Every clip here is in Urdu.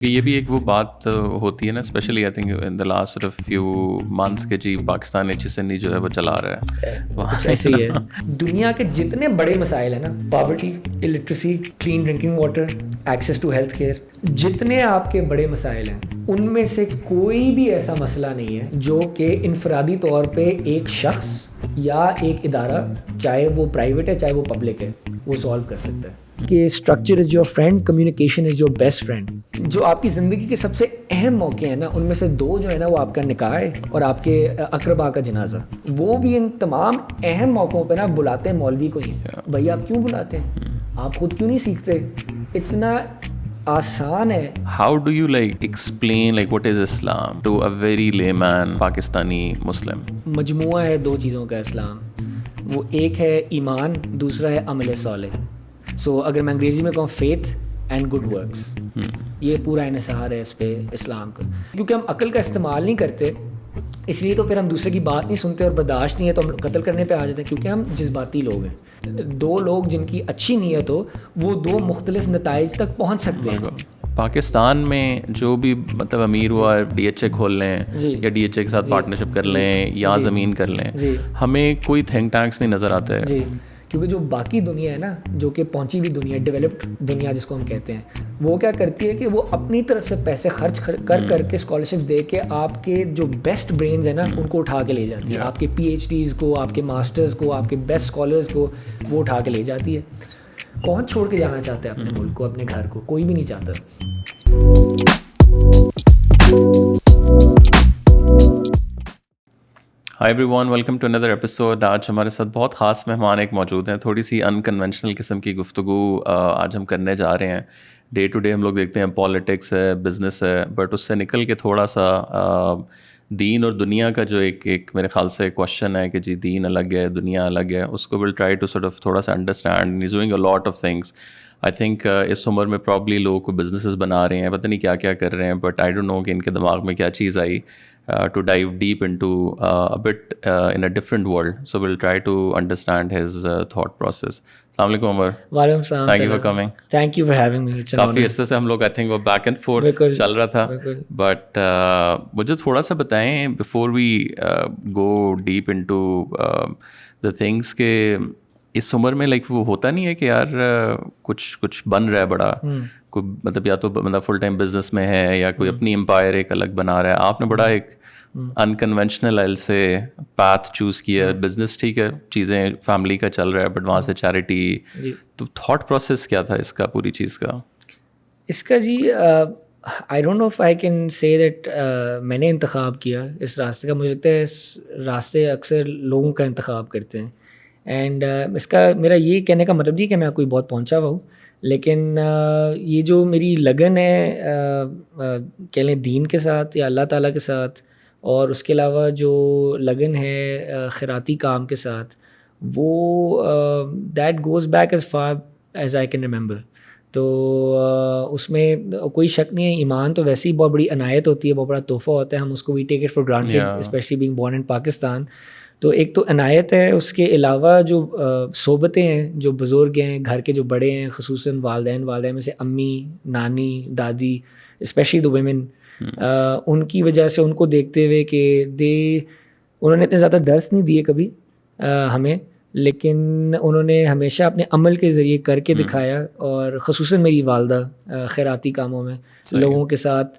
یہ بھی ایک وہ بات ہوتی ہے نا، specially I think in the last sort of few months کہ جی پاکستان ایچ ایس این جو ہے وہ چلا رہا ہے. کچھ ایسے ہی ہے. دنیا کے جتنے بڑے مسائل ہیں نا، poverty, illiteracy, clean drinking water, access to health care, جتنے آپ کے بڑے مسائل ہیں ان میں سے کوئی بھی ایسا مسئلہ نہیں ہے جو کہ انفرادی طور پہ ایک شخص یا ایک ادارہ، چاہے وہ پرائیویٹ ہے چاہے وہ پبلک ہے، وہ سالو کر سکتا ہے. کہ structure is your friend, communication is your best friend. جو آپ کی زندگی کے سب سے اہم موقع ہیں نا، ان میں سے دو جو ہے نا وہ آپ کا نکاح ہے اور آپ کے اقربا کا جنازہ. وہ بھی ان تمام اہم موقعوں پہ نا بلاتے ہیں مولوی کو ہی. بھائی آپ کیوں بلاتے ہیں؟ آپ خود کیوں نہیں سیکھتے؟ اتنا آسان ہے. How do you like explain like what is Islam to a very layman Pakistani مسلم؟ مجموعہ ہے دو چیزوں کا اسلام. وہ ایک ہے ایمان، دوسرا ہے عمل صالح. سو اگر میں انگریزی میں کہوں فیتھ اینڈ گڈ ورکس، یہ پورا انحصار ہے اس پہ اسلام کا. کیونکہ ہم عقل کا استعمال نہیں کرتے، اس لیے تو پھر ہم دوسرے کی بات نہیں سنتے اور برداشت نہیں ہے تو ہم قتل کرنے پہ آ جاتے ہیں، کیونکہ ہم جذباتی لوگ ہیں. دو لوگ جن کی اچھی نیت ہو وہ دو مختلف نتائج تک پہنچ سکتے ہیں. پاکستان میں جو بھی مطلب امیر ہوا ڈی ایچ اے کھول لیں یا ڈی ایچ اے کے ساتھ پارٹنرشپ کر لیں یا زمین کر لیں، ہمیں کوئی تھنک ٹینکس نہیں نظر آتا ہے. جی، کیونکہ جو باقی دنیا ہے نا، جو کہ پہنچی ہوئی دنیا، ڈیولپڈ دنیا جس کو ہم کہتے ہیں، وہ کیا کرتی ہے کہ وہ اپنی طرف سے پیسے خرچ کر کے اسکالرشپ دے کے آپ کے جو بیسٹ برینز ہیں نا ان کو اٹھا کے لے جاتی ہے. آپ کے پی ایچ ڈیز کو، آپ کے ماسٹرز کو، آپ کے بیسٹ اسکالرز کو وہ اٹھا کے لے جاتی ہے. کون چھوڑ کے جانا چاہتا ہے اپنے ملک کو، اپنے گھر کو؟ کوئی بھی نہیں چاہتا. Hi everyone, welcome to Andar episode. آج ہمارے ساتھ بہت خاص مہمان ایک موجود ہیں. تھوڑی سی انکنونشنل قسم کی گفتگو آج ہم کرنے جا رہے ہیں. ڈے ٹو ڈے ہم لوگ دیکھتے ہیں پالیٹکس ہے، بزنس ہے، بٹ اس سے نکل کے تھوڑا سا دین اور دنیا کا جو ایک میرے خیال سے کوشچن ہے کہ جی دین الگ ہے، دنیا الگ ہے، اس کو will try to sort of تھوڑا سا understand. Is doing a lot of things. I think اس عمر میں پرابلی لوگ کو بزنسز بنا رہے ہیں، پتہ نہیں کیا کیا کر رہے ہیں، بٹ آئی ڈونٹ نو کہ ان کے دماغ میں کیا چیز آئی to dive deep into a bit in a different world. So we'll try to understand his thought process. Assalamu alaikum Umar. وعلیکم السلام. Thank you for coming. Thank you for having me. کافی عرصے سے ہم لوگ آئی تھنک وہ بیک اینڈ فورتھ چل رہا تھا، بٹ مجھے تھوڑا سا بتائیں before we go deep into the things کہ اس عمر میں لائک وہ ہوتا نہیں ہے کہ یار کچھ بن رہا ہے بڑا، کوئی مطلب یا تو بندہ فل ٹائم بزنس میں ہے یا کوئی اپنی امپائر ایک الگ بنا رہا ہے. آپ نے بڑا ایک انکنونشنل ایل سے پاتھ چوز کیا. بزنس ٹھیک ہے، چیزیں فیملی کا چل رہا ہے، بٹ وہاں سے چیریٹی. تو تھاٹ پروسیس کیا تھا اس کا، پوری چیز کا؟ اس کا جی I don't know if I can say that میں نے انتخاب کیا اس راستے کا. مجھے لگتا ہے اس راستے اکثر لوگوں کا انتخاب کرتے ہیں. اینڈ اس کا میرا یہ کہنے کا مطلب نہیں کہ میں کوئی بہت پہنچا ہوا ہوں، لیکن یہ جو میری لگن ہے کہہ لیں دین کے ساتھ یا اللہ تعالیٰ کے ساتھ، اور اس کے علاوہ جو لگن ہے خیراتی کام کے ساتھ، وہ that goes back as far as I can remember. تو اس میں کوئی شک نہیں ہے. ایمان تو ویسے ہی بہت بڑی عنایت ہوتی ہے، بہت بڑا تحفہ ہوتا ہے. ہم اس کو we take it for granted, especially being born in Pakistan. تو ایک تو عنایت ہے، اس کے علاوہ جو صحبتیں ہیں، جو بزرگ ہیں، گھر کے جو بڑے ہیں، خصوصاً والدین میں سے امی، نانی، دادی، اسپیشلی دا ویمن، ان کی وجہ سے ان کو دیکھتے ہوئے کہ انہوں نے اتنے زیادہ درس نہیں دیے کبھی ہمیں، لیکن انہوں نے ہمیشہ اپنے عمل کے ذریعے کر کے دکھایا. اور خصوصاً میری والدہ خیراتی کاموں میں لوگوں کے ساتھ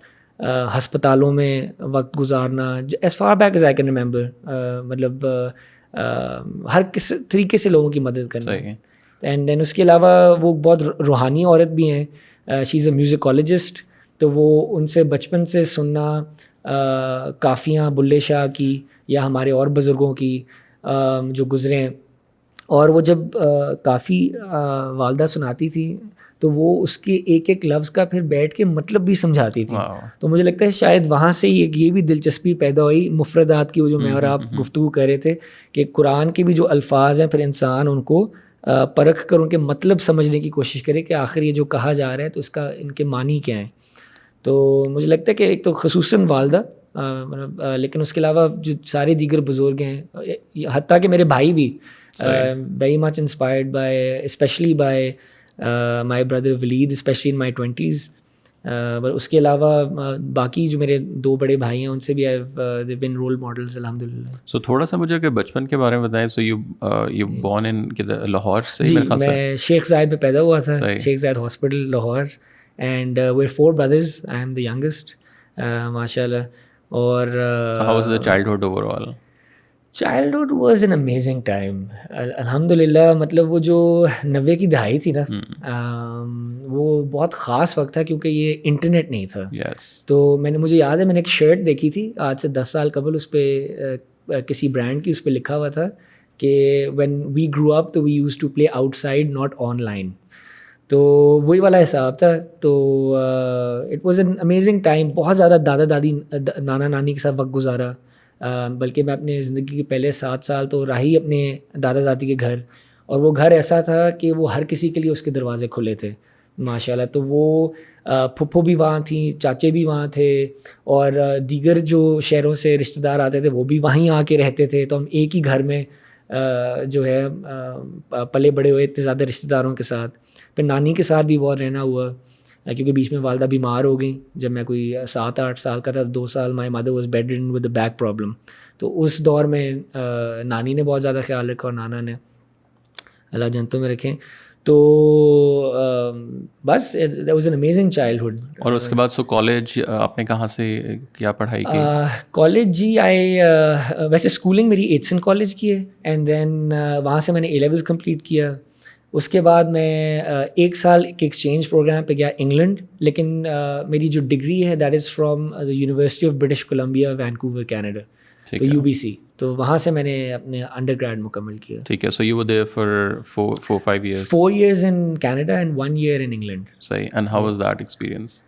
ہسپتالوں میں وقت گزارنا، as far back as I can remember, مطلب ہر کس طریقے سے لوگوں کی مدد کرنا. اینڈ دین اس کے علاوہ وہ بہت روحانی عورت بھی ہیں. شی از اے میوزیکالوجسٹ. تو وہ ان سے بچپن سے سننا کافیاں بلے شاہ کی یا ہمارے اور بزرگوں کی جو گزرے ہیں، اور وہ جب کافی والدہ سناتی تھی تو وہ اس کے ایک ایک لفظ کا پھر بیٹھ کے مطلب بھی سمجھاتی تھی. تو مجھے لگتا ہے شاید وہاں سے یہ بھی دلچسپی پیدا ہوئی مفردات کی، وہ جو میں اور آپ گفتگو کر رہے تھے کہ قرآن کے بھی جو الفاظ ہیں پھر انسان ان کو پرکھ کر ان کے مطلب سمجھنے کی کوشش کرے کہ آخر یہ جو کہا جا رہا ہے تو اس کا ان کے معنی کیا ہیں. تو مجھے لگتا ہے کہ ایک تو خصوصاً والدہ، لیکن اس کے علاوہ جو سارے دیگر بزرگ ہیں، حتیٰ کہ میرے بھائی بھی very much inspired by, especially by my brother Waleed, especially in my 20s. But اس کے علاوہ باقی جو میرے 2 بڑے بھائی ہیں ان سے بھی they've been role models الحمد للہ. سو تھوڑا سا مجھے کہ بچپن کے بارے میں بتائیں. So you born in Lahore سے جی میرے خیال سے؟ میں شیخ زائد میں پیدا ہوا تھا, صحیح. شیخ زائد hospital Lahore. And we're 4 brothers, I am the youngest ماشاء اللہ. اور So how was the childhood overall? Childhood was an amazing time الحمد للہ. مطلب وہ جو 90 کی دہائی تھی نا, وہ بہت خاص وقت تھا کیونکہ یہ انٹرنیٹ نہیں تھا. تو مجھے یاد ہے میں نے ایک شرٹ دیکھی تھی آج سے 10 سال قبل, اس پہ کسی برانڈ کی اس پہ لکھا ہوا تھا کہ وین وی گرو اپ تو we use to play outside not online. تو وہی والا حساب تھا. تو it was an amazing time. بہت زیادہ دادا دادی نانا نانی کے ساتھ وقت گزارا. بلکہ میں اپنے زندگی کے پہلے 7 سال تو رہی اپنے دادا دادی کے گھر, اور وہ گھر ایسا تھا کہ وہ ہر کسی کے لیے اس کے دروازے کھلے تھے ماشاء اللہ. تو وہ پھپھو بھی وہاں تھیں, چاچے بھی وہاں تھے, اور دیگر جو شہروں سے رشتہ دار آتے تھے وہ بھی وہیں آ کے رہتے تھے. تو ہم ایک ہی گھر میں جو ہے پلے بڑے ہوئے اتنے زیادہ رشتہ داروں کے ساتھ. پھر نانی کے ساتھ بھی بہت رہنا ہوا کیونکہ بیچ میں والدہ بیمار ہو گئیں. جب میں کوئی 7-8 سال کا تھا, 2 سال my mother was bedridden with a back problem. تو اس دور میں نانی نے بہت زیادہ خیال رکھا اور نانا نے, اللہ جنتوں میں رکھیں. تو بس that was an amazing childhood. اور اس کے بعد سو کالج آپ نے کہاں سے کیا پڑھائی کی؟ کالج جی ویسے اسکولنگ میری ایٹسن کالج کی ہے, اینڈ دین وہاں سے میں نے A-levels کمپلیٹ کیا. اس کے بعد میں 1 سال ایک ایکسچینج پروگرام پہ گیا انگلینڈ. لیکن میری جو ڈگری ہے that is from the university of British Columbia Vancouver Canada, تو UBC. تو وہاں سے میں نے اپنے انڈر گریڈ مکمل کیا. ٹھیک ہے. So you were there for 4-5 years. 4 years in Canada and 1 year in England. صحیح. And how was that experience?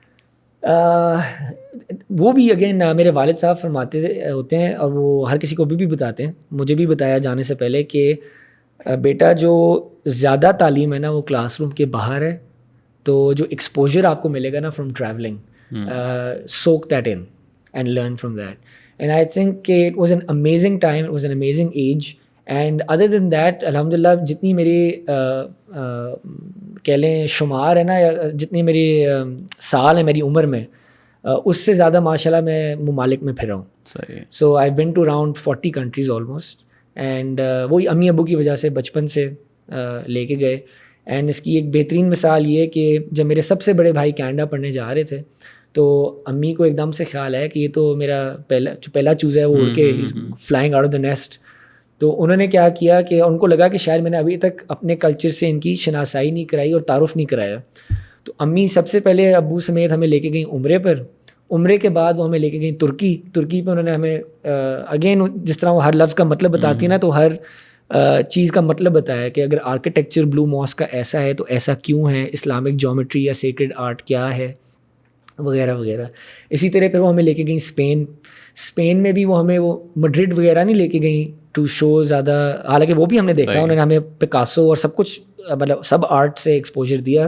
وہ بھی اگین میرے والد صاحب فرماتے ہوتے ہیں, اور وہ ہر کسی کو بھی بتاتے ہیں, مجھے بھی بتایا جانے سے پہلے, کہ بیٹا جو زیادہ تعلیم ہے نا وہ کلاس روم کے باہر ہے. تو جو ایکسپوجر آپ کو ملے گا نا from travelling, soak that in and learn from that. And I think it was an amazing time, it was an amazing age. And other than that, الحمدللہ جتنی میری کہہ لیں شمار ہے نا, جتنی میری سال ہے میری عمر میں, اس سے زیادہ ماشاء اللہ میں ممالک میں پھرا ہوں. So I've been to around 40 countries almost. And وہی امی ابو کی وجہ سے بچپن سے لے کے گئے. اینڈ اس کی ایک بہترین مثال یہ کہ جب میرے سب سے بڑے بھائی کینیڈا پڑھنے جا رہے تھے تو امی کو ایک دم سے خیال ہے کہ یہ تو میرا پہلا چوزا ہے, وہ اڑ کے flying out of the nest. تو انہوں نے کیا کیا کہ ان کو لگا کہ شاید میں نے ابھی تک اپنے کلچر سے ان کی شناسائی نہیں کرائی اور تعارف نہیں کرایا. تو امی سب سے پہلے ابو سمیت ہمیں لے کے گئیں عمرے پر. عمرے کے بعد وہ ہمیں لے کے گئیں ترکی پہ. انہوں نے ہمیں اگین جس طرح وہ ہر لفظ کا مطلب بتاتی ہے نا, تو ہر چیز کا مطلب بتایا کہ اگر آرکیٹیکچر بلو ماسک کا ایسا ہے تو ایسا کیوں ہے, اسلامک جیومیٹری یا سیکرڈ آرٹ کیا ہے, وغیرہ وغیرہ. اسی طرح پھر وہ ہمیں لے کے گئیں اسپین میں بھی وہ ہمیں وہ مڈرڈ وغیرہ نہیں لے کے گئیں ٹو شو زیادہ, حالانکہ وہ بھی ہم نے دیکھا, انہوں نے ہمیں پکاسو اور سب کچھ مطلب سب آرٹ سے ایکسپوجر دیا.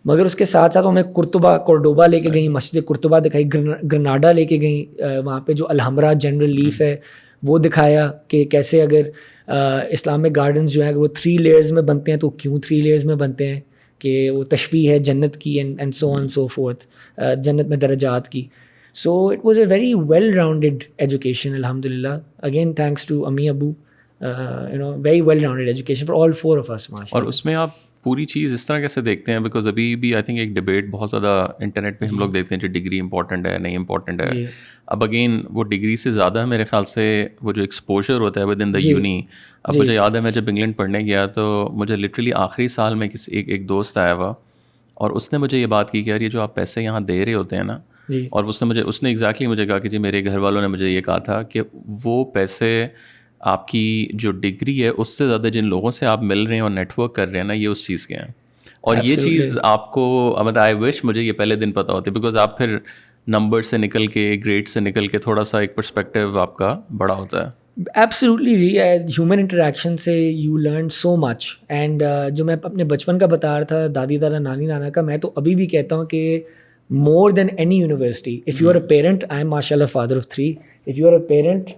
مگر اس کے ساتھ ساتھ ہمیں کورڈوبا لے کے گئیں, مسجد قرطبہ دکھائی, گرناڈا لے کے گئیں, وہاں پہ جو الحمرا جنرل لیف ہے وہ دکھایا کہ کیسے اگر اسلامک گارڈنز جو ہیں اگر وہ 3 layers میں بنتے ہیں تو کیوں 3 layers میں بنتے ہیں, کہ وہ تشبیہ ہے جنت کی and so on so forth, جنت میں درجات کی. So it was a very well rounded education الحمد للہ, اگین تھینکس ٹو امی ابو, very well rounded education for all 4 of us. اور اس میں آپ پوری چیز اس طرح کیسے دیکھتے ہیں؟ بیکاز ابھی بھی آئی تھنک ایک ڈبیٹ بہت زیادہ انٹرنیٹ پہ ہم لوگ دیکھتے ہیں جو ڈگری امپورٹنٹ ہے نہیں امپورٹنٹ ہے. اب اگین وہ ڈگری سے زیادہ میرے خیال سے وہ جو ایکسپوجر ہوتا ہے ود ان دا یونی. اب مجھے یاد ہے میں جب انگلینڈ پڑھنے گیا تو مجھے لٹرلی آخری سال میں ایک دوست آیا ہوا اور اس نے مجھے یہ بات کی کہ یار یہ جو آپ پیسے یہاں دے رہے ہوتے ہیں نا, اور اس نے ایگزیکٹلی مجھے کہا کہ جی میرے گھر والوں نے مجھے یہ کہا تھا کہ وہ پیسے آپ کی جو ڈگری ہے اس سے زیادہ جن لوگوں سے آپ مل رہے ہیں اور نیٹ ورک کر رہے ہیں نا, یہ اس چیز کے ہیں. اور یہ چیز آپ کو مطلب آئی وش مجھے یہ پہلے دن پتہ ہوتی, بیکاز آپ پھر نمبر سے نکل کے گریڈ سے نکل کے تھوڑا سا ایک پرسپیکٹیو آپ کا بڑا ہوتا ہے. ایبسلیوٹلی جی, ہیومن انٹریکشن سے you learn so much. And جو میں اپنے بچپن کا بتا رہا تھا دادی دادا نانی نانا کا, میں تو ابھی بھی کہتا ہوں کہ more than any university, if you are a parent, I am ماشاء اللہ father of 3, if you are a parent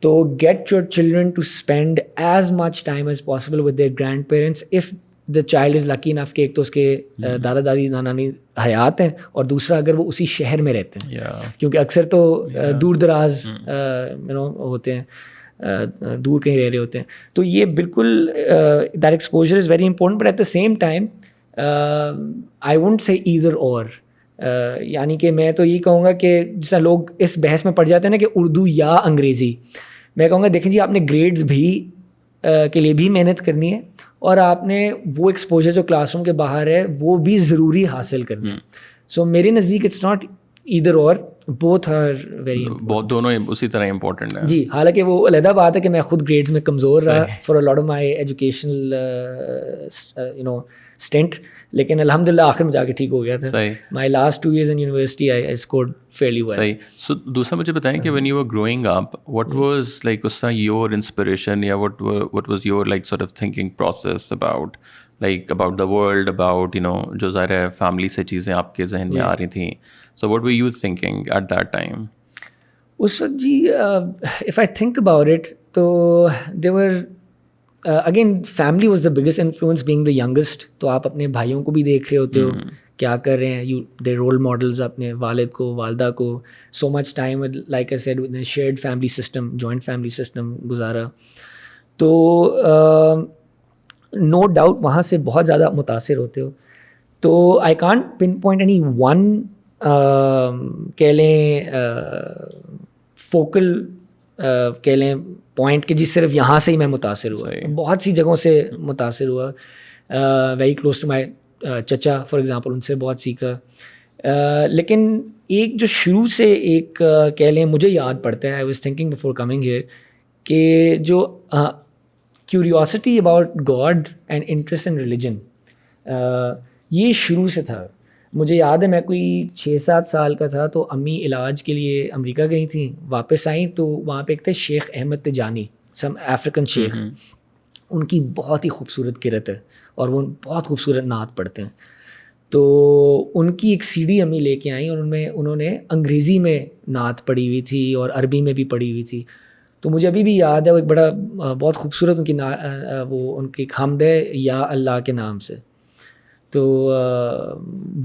تو get your children to spend as much time as possible with their grandparents if the child is lucky enough کہ ایک تو اس کے دادا دادی نانا نانی حیات ہیں, اور دوسرا اگر وہ اسی شہر میں رہتے ہیں, کیونکہ اکثر تو دور دراز ہوتے ہیں, دور کہیں رہ رہے ہوتے ہیں. تو یہ بالکل that exposure is very important, but at the same time I won't say either or, یعنی کہ میں تو یہی کہوں گا کہ جس طرح لوگ اس بحث میں پڑ جاتے ہیں نا کہ اردو یا انگریزی, میں کہوں گا دیکھیں جی آپ نے گریڈز بھی کے لیے بھی محنت کرنی ہے, اور آپ نے وہ ایکسپوجر جو کلاس روم کے باہر ہے وہ بھی ضروری حاصل کرنا ہے. سو میرے نزدیک اٹس ناٹ ایدر اور, بوتھ آر ویری امپورٹنٹ, دونوں اسی طرح امپورٹنٹ ہیں. جی, حالانکہ وہ علیحدہ بات ہے کہ میں خود گریڈز میں کمزور رہا for a lot of my educational stint, لیکن الحمد للہ آخر میں جا کے ٹھیک ہو گیا تھا. My last 2 years in university I scored fairly well. صحیح. سو دوسرا مجھے بتائیں کہ when you were growing up, what was like اس طرح your inspiration, یا what was your like sort of thinking process about the world, about جو ظاہر ہے فیملی سے چیزیں آپ کے ذہن میں آ رہی تھیں. So what were you thinking at that time? اس وقت جی if I think about it تو there were again family was the biggest influence being the youngest. تو آپ اپنے بھائیوں کو بھی دیکھ رہے ہوتے ہو کیا کر رہے ہیں, دے رول ماڈلز, اپنے والد کو والدہ کو, so much time like I said shared family system, joint family system گزارا. تو نو ڈاؤٹ وہاں سے بہت زیادہ متاثر ہوتے ہو. تو I can't pin point any one کہہ لیں فوکل کہہ لیں پوائنٹ کہ جس صرف یہاں سے ہی میں متاثر ہوا. بہت سی جگہوں سے متاثر ہوا, ویری کلوز ٹو مائی چچا فار ایگزامپل, ان سے بہت سیکھا. لیکن ایک جو شروع سے ایک کہہ لیں مجھے یاد پڑتا ہے, I was thinking before coming here, کہ جو curiosity about God and interest in religion, یہ شروع سے تھا. مجھے یاد ہے میں کوئی 6-7 سال کا تھا تو امی علاج کے لیے امریکہ گئی تھیں, واپس آئیں تو وہاں پہ ایک تھے شیخ احمد تجانی, سم افریقن شیخ, ان کی بہت ہی خوبصورت قرت ہے اور وہ بہت خوبصورت نعت پڑھتے ہیں. تو ان کی ایک سی ڈی امی لے کے آئیں اور انہوں نے انگریزی میں نعت پڑھی ہوئی تھی اور عربی میں بھی پڑھی ہوئی تھی. تو مجھے ابھی بھی یاد ہے وہ ایک بڑا بہت خوبصورت ان کی وہ ان کی ایک حمد ہے یا اللہ کے نام سے. تو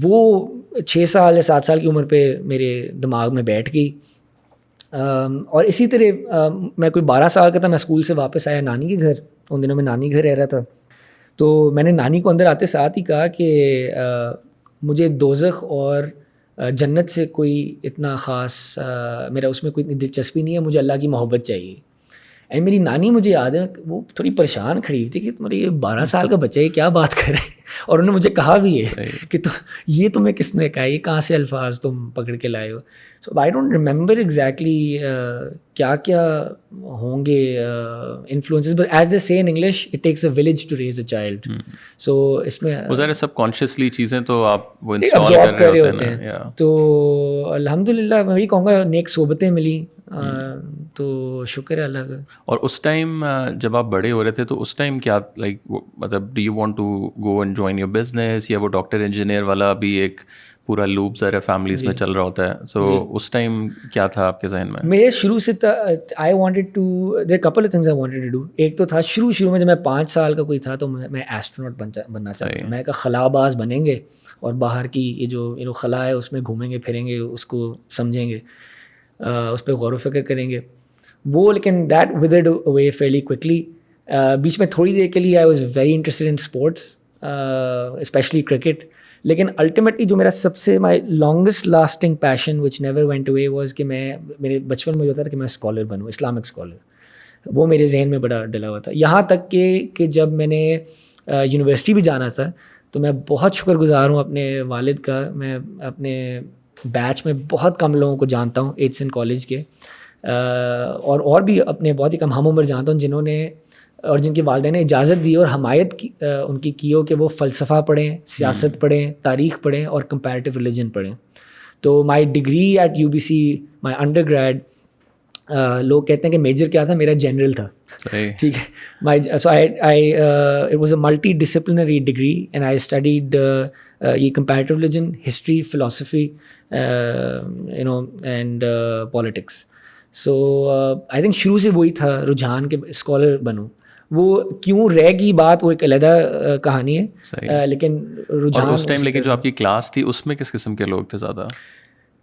وہ 6 سال یا 7 سال کی عمر پہ میرے دماغ میں بیٹھ گئی. اور اسی طرح میں کوئی 12 سال کا تھا, میں اسکول سے واپس آیا نانی کے گھر, ان دنوں میں نانی گھر رہ رہا تھا. تو میں نے نانی کو اندر آتے ساتھ ہی کہا کہ مجھے دوزخ اور جنت سے کوئی اتنا خاص میرا اس میں کوئی اتنی دلچسپی نہیں ہے, مجھے اللہ کی محبت چاہیے. اینڈ میری نانی مجھے یاد ہے وہ تھوڑی پریشان کھڑی ہوئی تھی کہ تمہارے یہ 12 سال کا بچہ ہے کیا بات کر رہے ہیں, اور انہوں نے مجھے کہا بھی ہے کہ یہ تمہیں کس نے کہا, یہ کہاں سے الفاظ تم پکڑ کے لائے ہو. So I don't remember exactly کیا کیا ہوں گے influences, but as they say in English it takes a village to raise a child. So اس میں وہ ذرا سب کانشیسلی چیزیں تو آپ وہ انسٹال کر رہے ہوتے ہیں. تو الحمد للہ میں وہی کہوں گا نیک صحبتیں ملی, تو شکر ہے اللہ کا. اور اس ٹائم جب آپ بڑے ہو رہے تھے تو اس ٹائم کیا لائک مطلب do you want to go and join your business, یا وہ ڈاکٹر انجینئر والا بھی ایک پورا لوپ ذرا فیملیز میں چل رہا ہوتا ہے, سو اس ٹائم کیا تھا آپ کے ذہن میں؟ میرے شروع سے I wanted to there couple of things I wanted to do. ایک تو تھا شروع میں جب میں 5 سال کا کوئی تھا تو میں ایسٹروناٹ بننا چاہتا تھا. میں نے کہا خلا باز بنیں گے اور باہر کی یہ جو خلا ہے اس میں گھومیں گے پھریں گے, اس کو سمجھیں گے, اس پہ غور و فکر کریں گے. وہ لیکن that withered away fairly quickly. بیچ میں تھوڑی دیر کے لیے I was very interested in sports, especially cricket. لیکن الٹیمیٹلی جو میرا سب سے my longest lasting passion which never went away was کہ میں میرے بچپن میں جو ہوتا تھا کہ میں اسکالر بنوں, اسلامک اسکالر. وہ میرے ذہن میں بڑا ڈلا ہوا تھا. یہاں تک کہ جب میں نے یونیورسٹی بھی جانا تھا تو میں بہت شکر گزار ہوں اپنے والد کا. میں اپنے بیچ میں بہت کم لوگوں کو جانتا ہوں ایچ این کالج کے, اور بھی اپنے بہت ہی کم ہم عمر جانتا ہوں جنہوں نے اور جن کے والدین نے اجازت دی اور حمایت کی ان کی ہو کہ وہ فلسفہ پڑھیں, سیاست پڑھیں, تاریخ پڑھیں اور کمپیریٹیو ریلیجن پڑھیں. تو my degree at UBC, my undergrad, لوگ کہتے ہیں کہ میجر کیا تھا, میرا جنرل تھا. ٹھیک ہے. So it was a multidisciplinary degree and I studied یہ comparative religion, history, philosophy and politics. So I think شروع سے وہی تھا رجحان کہ اسکالر بنوں. وہ کیوں رہ گئی بات وہ ایک علیحدہ کہانی ہے. لیکن رجحان. اور اس ٹائم لیکن جو آپ کی کلاس تھی اس میں کس قسم کے لوگ تھے زیادہ؟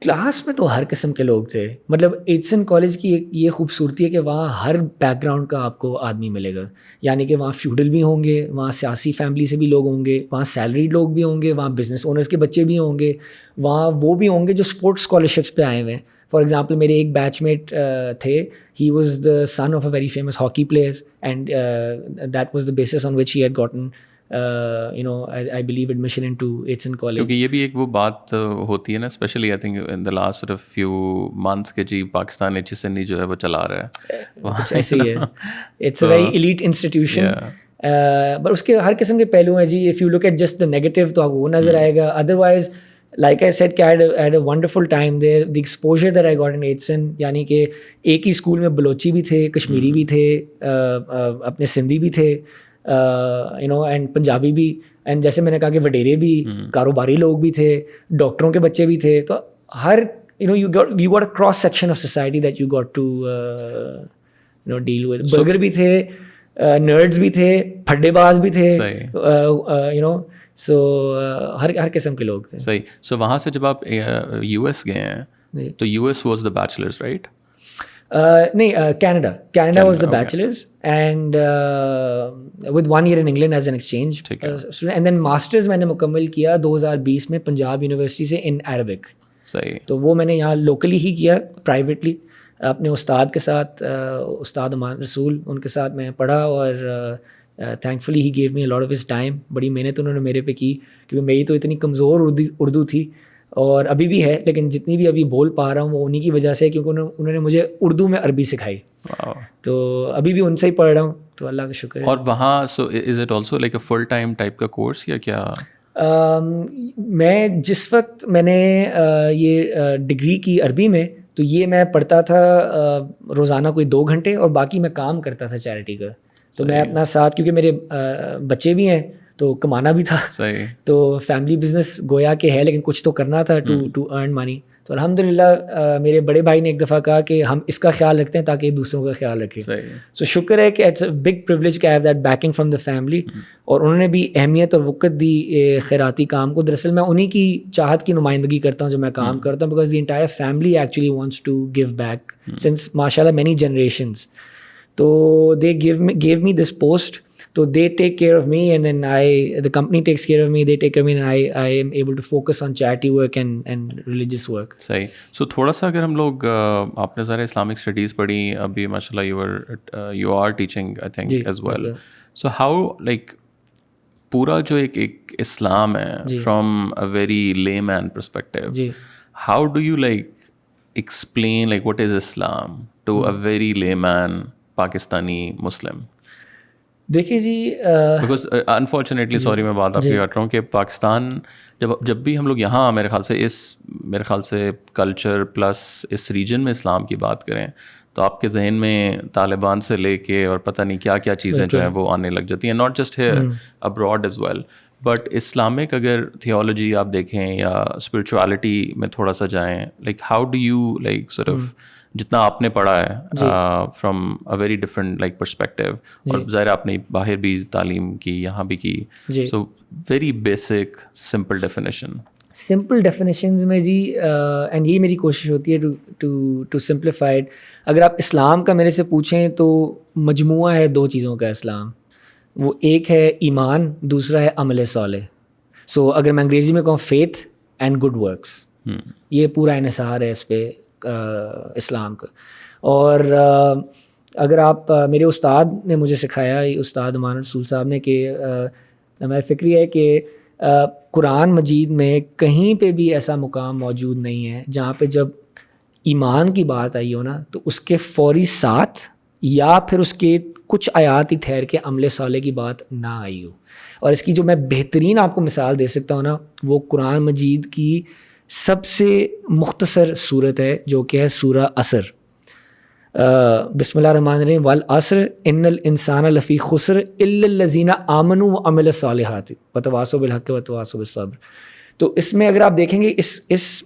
کلاس میں تو ہر قسم کے لوگ تھے. مطلب ایچسن کالج کی یہ خوبصورتی ہے کہ وہاں ہر بیک گراؤنڈ کا آپ کو آدمی ملے گا. یعنی کہ وہاں فیوڈل بھی ہوں گے, وہاں سیاسی فیملی سے بھی لوگ ہوں گے, وہاں سیلریڈ لوگ بھی ہوں گے, وہاں بزنس اونرز کے بچے بھی ہوں گے, وہاں وہ بھی ہوں گے جو اسپورٹس اسکالرشپس پہ آئے ہوئے ہیں. فار ایگزامپل میرے ایک بیچ میٹ تھے, he was the son of a very famous hockey player and that was the basis on which he had gotten I believe admission into Eichson College. کیونکہ یہ بھی ایک وہ بات ہوتی ہے نا, specially I think in the last sort of few months کہ جی پاکستان HSN جو ہے وہ چلا رہا ہے, کچھ ایسے ہی ہے. It's a very elite institution. but اس کے ہر قسم کے پہلو ہیں جی. if you look at just the negative تو آپ کو وہ نظر آئے گا. otherwise like I said I had a wonderful time there. The exposure that I got in Eichson, یعنی کہ ایک ہی اسکول میں بلوچی بھی تھے, کشمیری بھی تھے, اپنے سندھی بھی تھے, اینڈ پنجابی بھی, اینڈ جیسے میں نے کہا کہ وڈیرے بھی, کاروباری لوگ بھی تھے, ڈاکٹروں کے بچے بھی تھے. تو ہر you got a cross section of society that you got to deal with. Burger بھی تھے, نرڈز بھی تھے, پھڈے باز بھی تھے, سو ہر قسم کے لوگ تھے. صحیح. سو وہاں سے جب آپ US گئے ہیں تو US was the bachelor's, right? نہیں, Canada was the bachelor's and with 1 year in England as an exchange student, and then masters میں نے مکمل کیا 2020 میں پنجاب یونیورسٹی سے in Arabic. صحیح. تو وہ میں نے یہاں لوکلی ہی کیا, پرائیویٹلی اپنے استاد کے ساتھ, استاد امان رسول, ان کے ساتھ میں پڑھا, اور thankfully he gave me a lot of his time. بڑی محنت انہوں نے میرے پہ کی, کیونکہ میری تو اتنی کمزور اردو تھی, اور ابھی بھی ہے, لیکن جتنی بھی ابھی بول پا رہا ہوں وہ انہیں کی وجہ سے, کیونکہ انہوں نے مجھے اردو میں عربی سکھائی. تو ابھی بھی ان سے ہی پڑھ رہا ہوں, تو اللہ کا شکر ہے. اور وہاں so is it also like a full time type کا کورس یا کیا؟ میں جس وقت میں نے یہ ڈگری کی عربی میں, تو یہ میں پڑھتا تھا روزانہ کوئی 2 گھنٹے, اور باقی میں کام کرتا تھا چیریٹی کا. تو میں اپنا ساتھ, کیونکہ میرے بچے بھی ہیں تو کمانا بھی تھا. صحیح. تو فیملی بزنس گویا کہ ہے, لیکن کچھ تو کرنا تھا ٹو ارن منی. تو الحمدللہ میرے بڑے بھائی نے ایک دفعہ کہا کہ ہم اس کا خیال رکھتے ہیں تاکہ دوسروں کا خیال رکھیں. سو شکر ہے کہ اٹس اے بگ پریولیج کہ I have that backing from the family, اور انہوں نے بھی اہمیت اور وقت دی خیراتی کام کو. دراصل میں انہیں کی چاہت کی نمائندگی کرتا ہوں جو میں کام کرتا ہوں, because the entire family actually wants to give back since ماشاء اللہ مینی جنریشنز. تو دے gave me this post. So they take care of me, and then the company takes care of me, they take care of me, and I am able to focus on charity work and religious work. صحیح. سو تھوڑا سا اگر ہم لوگ, آپ نے ذرا اسلامک اسٹڈیز پڑھی, ابھی ماشاء اللہ you are teaching I think as well. So how like پورا جو ایک اسلام ہے from a very layman perspective, how do you like explain like what is Islam to a very layman Pakistani مسلم؟ دیکھیے جی, بیکاز انفارچونیٹلی, سوری میں بات آپ کی کر رہا ہوں, کہ پاکستان جب بھی ہم لوگ یہاں میرے خیال سے کلچر پلس اس ریجن میں اسلام کی بات کریں, تو آپ کے ذہن میں طالبان سے لے کے اور پتہ نہیں کیا کیا چیزیں جو ہیں وہ آنے لگ جاتی ہیں, not just here, abroad as well. But Islamic اگر تھیولوجی آپ دیکھیں یا اسپرچویلٹی میں تھوڑا سا جائیں, like how do you like sort of, جتنا آپ نے پڑھا ہے from a very different like perspective, اور ظاہر آپ نے باہر بھی تعلیم کی, یہاں بھی کی, so very basic simple definitions میں جی, اینڈ یہی میری کوشش ہوتی ہے ٹو سمپلیفائڈ. اگر آپ اسلام کا میرے سے پوچھیں تو مجموعہ ہے 2 چیزوں کا اسلام. وہ ایک ہے ایمان, دوسرا ہے عمل صالح. سو اگر میں انگریزی میں کہوں فیتھ اینڈ گڈ ورکس, یہ پورا انحصار ہے اس پہ اسلام کا. اور اگر آپ, میرے استاد نے مجھے سکھایا, استاد امان رسول صاحب نے, کہ ہماری فکر یہ ہے کہ قرآن مجید میں کہیں پہ بھی ایسا مقام موجود نہیں ہے جہاں پہ جب ایمان کی بات آئی ہو نا, تو اس کے فوری ساتھ یا پھر اس کے کچھ آیات ہی ٹھہر کے عمل صالح کی بات نہ آئی ہو. اور اس کی جو میں بہترین آپ کو مثال دے سکتا ہوں نا, وہ قرآن مجید کی سب سے مختصر صورت ہے, جو کہ ہے سورہ عصر. بسم اللہ الرحمن الرحیم, والعصر ان الانسان لفی خسر الا الذین آمنوا وعملوا الصالحات وتواصوا بالحق وتواصوا بالصبر. تو اس میں اگر آپ دیکھیں گے اس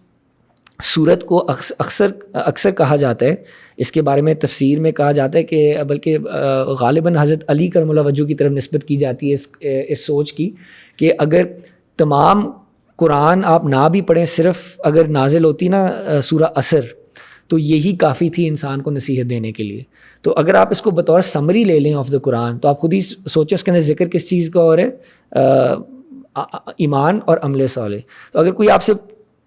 صورت کو اکثر کہا جاتا ہے, اس کے بارے میں تفسیر میں کہا جاتا ہے کہ بلکہ غالباً حضرت علی کرم اللہ وجہہ کی طرف نسبت کی جاتی ہے اس سوچ کی کہ اگر تمام قرآن آپ نہ بھی پڑھیں, صرف اگر نازل ہوتی نا سورہ عصر تو یہی کافی تھی انسان کو نصیحت دینے کے لیے. تو اگر آپ اس کو بطور سمری لے لیں آف دا قرآن تو آپ خود ہی سوچیں اس کے اندر ذکر کس چیز کا اور ہے, ایمان اور عمل صالح. تو اگر کوئی آپ سے